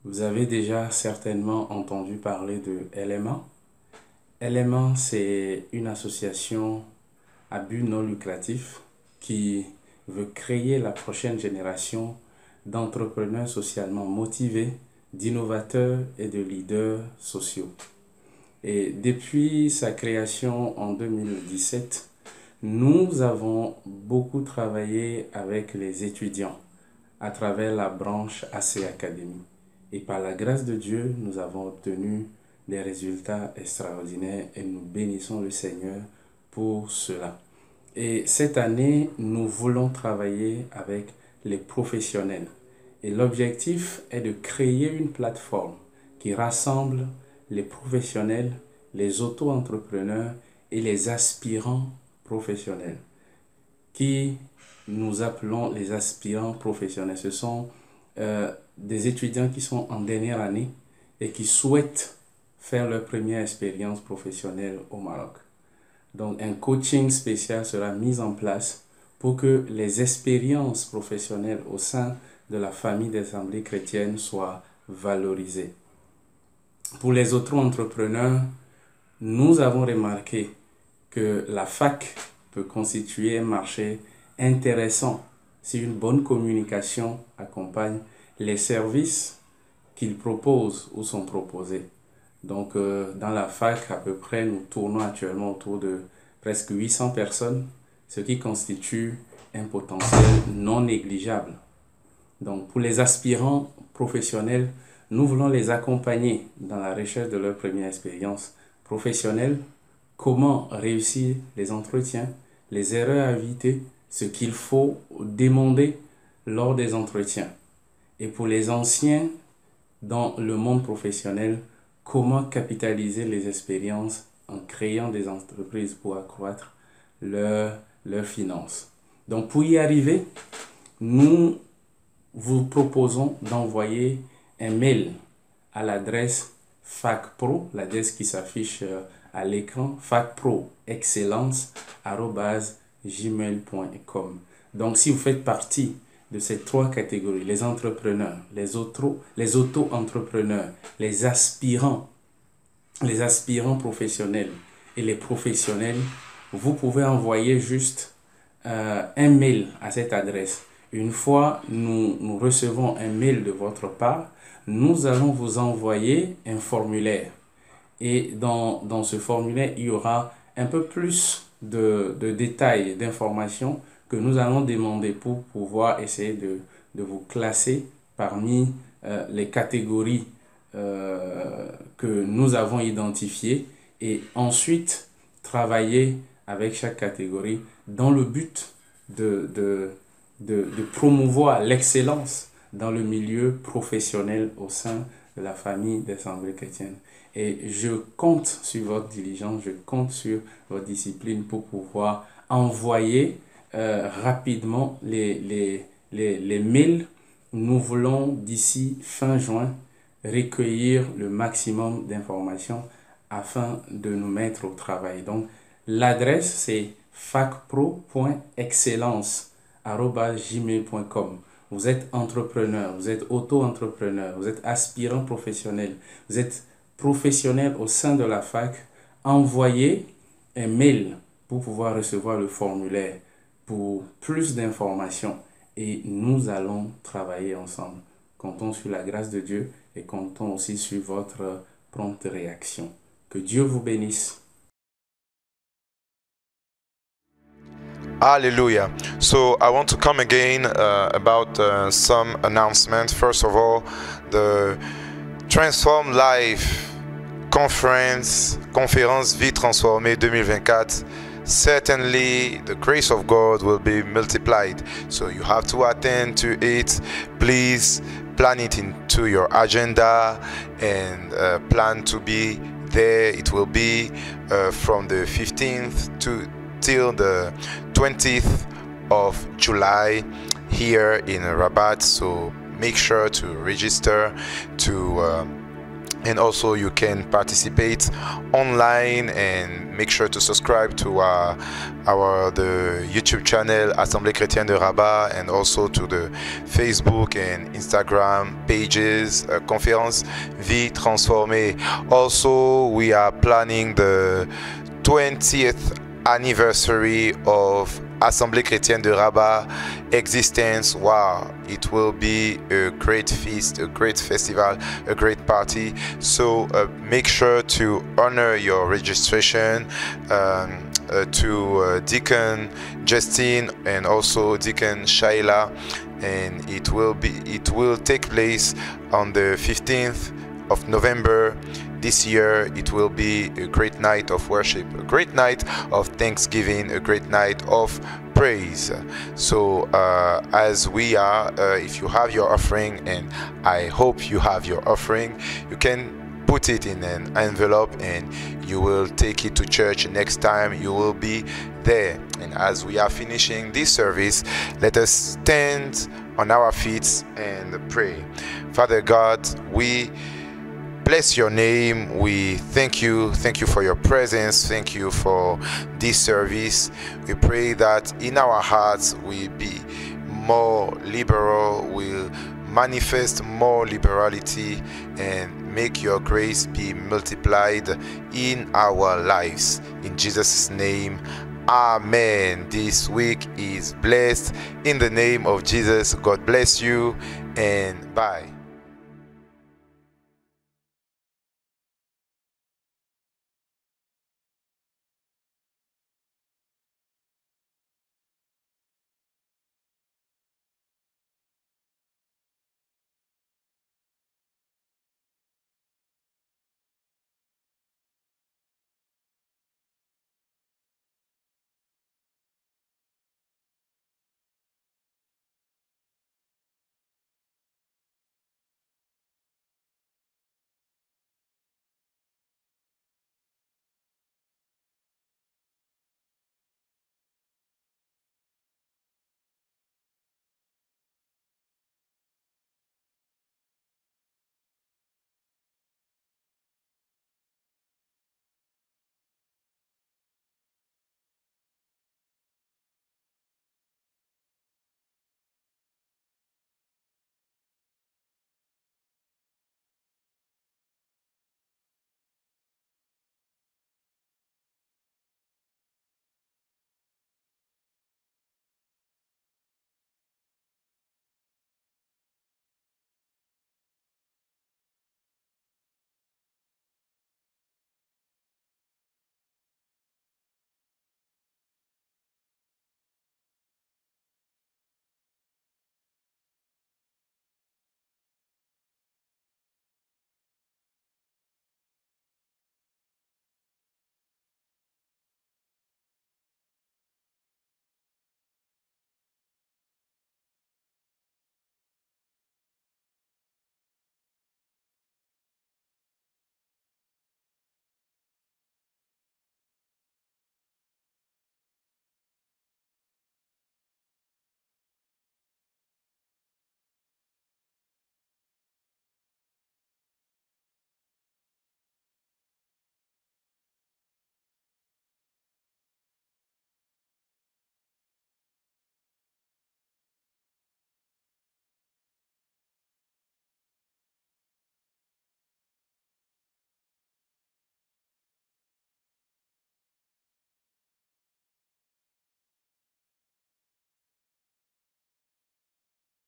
Vous avez déjà certainement entendu parler de LMA. LMA, c'est une association à but non lucratif qui veut créer la prochaine génération d'entrepreneurs socialement motivés, d'innovateurs et de leaders sociaux. Et depuis sa création en 2017, nous avons beaucoup travaillé avec les étudiants à travers la branche AC Academy. Et par la grâce de Dieu, nous avons obtenu des résultats extraordinaires et nous bénissons le Seigneur pour cela. Et cette année, nous voulons travailler avec les professionnels. Et l'objectif est de créer une plateforme qui rassemble les professionnels, les auto-entrepreneurs et les aspirants professionnels, qui nous appelons les aspirants professionnels. Ce sont des étudiants qui sont en dernière année et qui souhaitent faire leur première expérience professionnelle au Maroc. Donc un coaching spécial sera mis en place pour que les expériences professionnelles au sein de la famille des assemblées chrétiennes soient valorisées. Pour les autres entrepreneurs, nous avons remarqué que la fac peut constituer un marché intéressant si une bonne communication accompagne les services qu'ils proposent ou sont proposés. Donc, dans la fac, à peu près, nous tournons actuellement autour de presque 800 personnes, ce qui constitue un potentiel non négligeable. Donc, pour les aspirants professionnels, nous voulons les accompagner dans la recherche de leur première expérience professionnelle, comment réussir les entretiens, les erreurs à éviter, ce qu'il faut demander lors des entretiens. Et pour les anciens dans le monde professionnel, comment capitaliser les expériences en créant des entreprises pour accroître leurs finances. Donc pour y arriver, nous vous proposons d'envoyer un mail à l'adresse FacPro, l'adresse qui s'affiche à l'écran, facproexcellence@gmail.com. Donc si vous faites partie de ces trois catégories, les entrepreneurs, les auto-entrepreneurs, les aspirants professionnels et les professionnels, vous pouvez envoyer juste un mail à cette adresse. Une fois nous recevons un mail de votre part, nous allons vous envoyer un formulaire. Et dans ce formulaire, il y aura un peu plus de détails, d'informations que nous allons demander pour pouvoir essayer de vous classer parmi les catégories que nous avons identifiées et ensuite travailler avec chaque catégorie dans le but de promouvoir l'excellence dans le milieu professionnel au sein de la famille des assemblées chrétiennes. Et je compte sur votre diligence, je compte sur votre discipline pour pouvoir envoyer rapidement les mails. Nous voulons d'ici fin juin recueillir le maximum d'informations afin de nous mettre au travail. Donc l'adresse c'est facpro.excellence@gmail.com. Vous êtes entrepreneur, vous êtes auto-entrepreneur, vous êtes aspirant professionnel, vous êtes professionnel au sein de la fac, envoyez un mail pour pouvoir recevoir le formulaire pour plus d'informations et nous allons travailler ensemble. Comptons sur la grâce de Dieu et comptons aussi sur votre prompte réaction. Que Dieu vous bénisse. Hallelujah. So I want to come again about some announcements. First of all, the Transform Life Conférence Vie Transformée 2024. Certainly the grace of God will be multiplied. So you have to attend to it. Please plan it into your agenda and plan to be there. It will be from the 15th till the 20th of July here in Rabat. So make sure to register, to And also you can participate online, and make sure to subscribe to the YouTube channel Assemblée Chrétienne de Rabat, and also to the Facebook and Instagram pages, Conférence Vie Transformée. Also, we are planning the 20th anniversary of Assemblée Chrétienne de Rabat existence. Wow, it will be a great feast, a great festival, a great party. So make sure to honor your registration to Deacon Justine and also Deacon Shaila, and it will take place on the 15th of November. This year it will be a great night of worship, a great night of thanksgiving, a great night of praise. So as we are, if you have your offering, and I hope you have your offering, you can put it in an envelope and you will take it to church next time you will be there. And as we are finishing this service, let us stand on our feet and pray. Father God, we bless your name. We thank you for your presence. Thank you for this service. We pray that in our hearts we be more liberal, we'll manifest more liberality, and make your grace be multiplied in our lives. In Jesus' name, amen. This week is blessed in the name of Jesus. God bless you, and bye.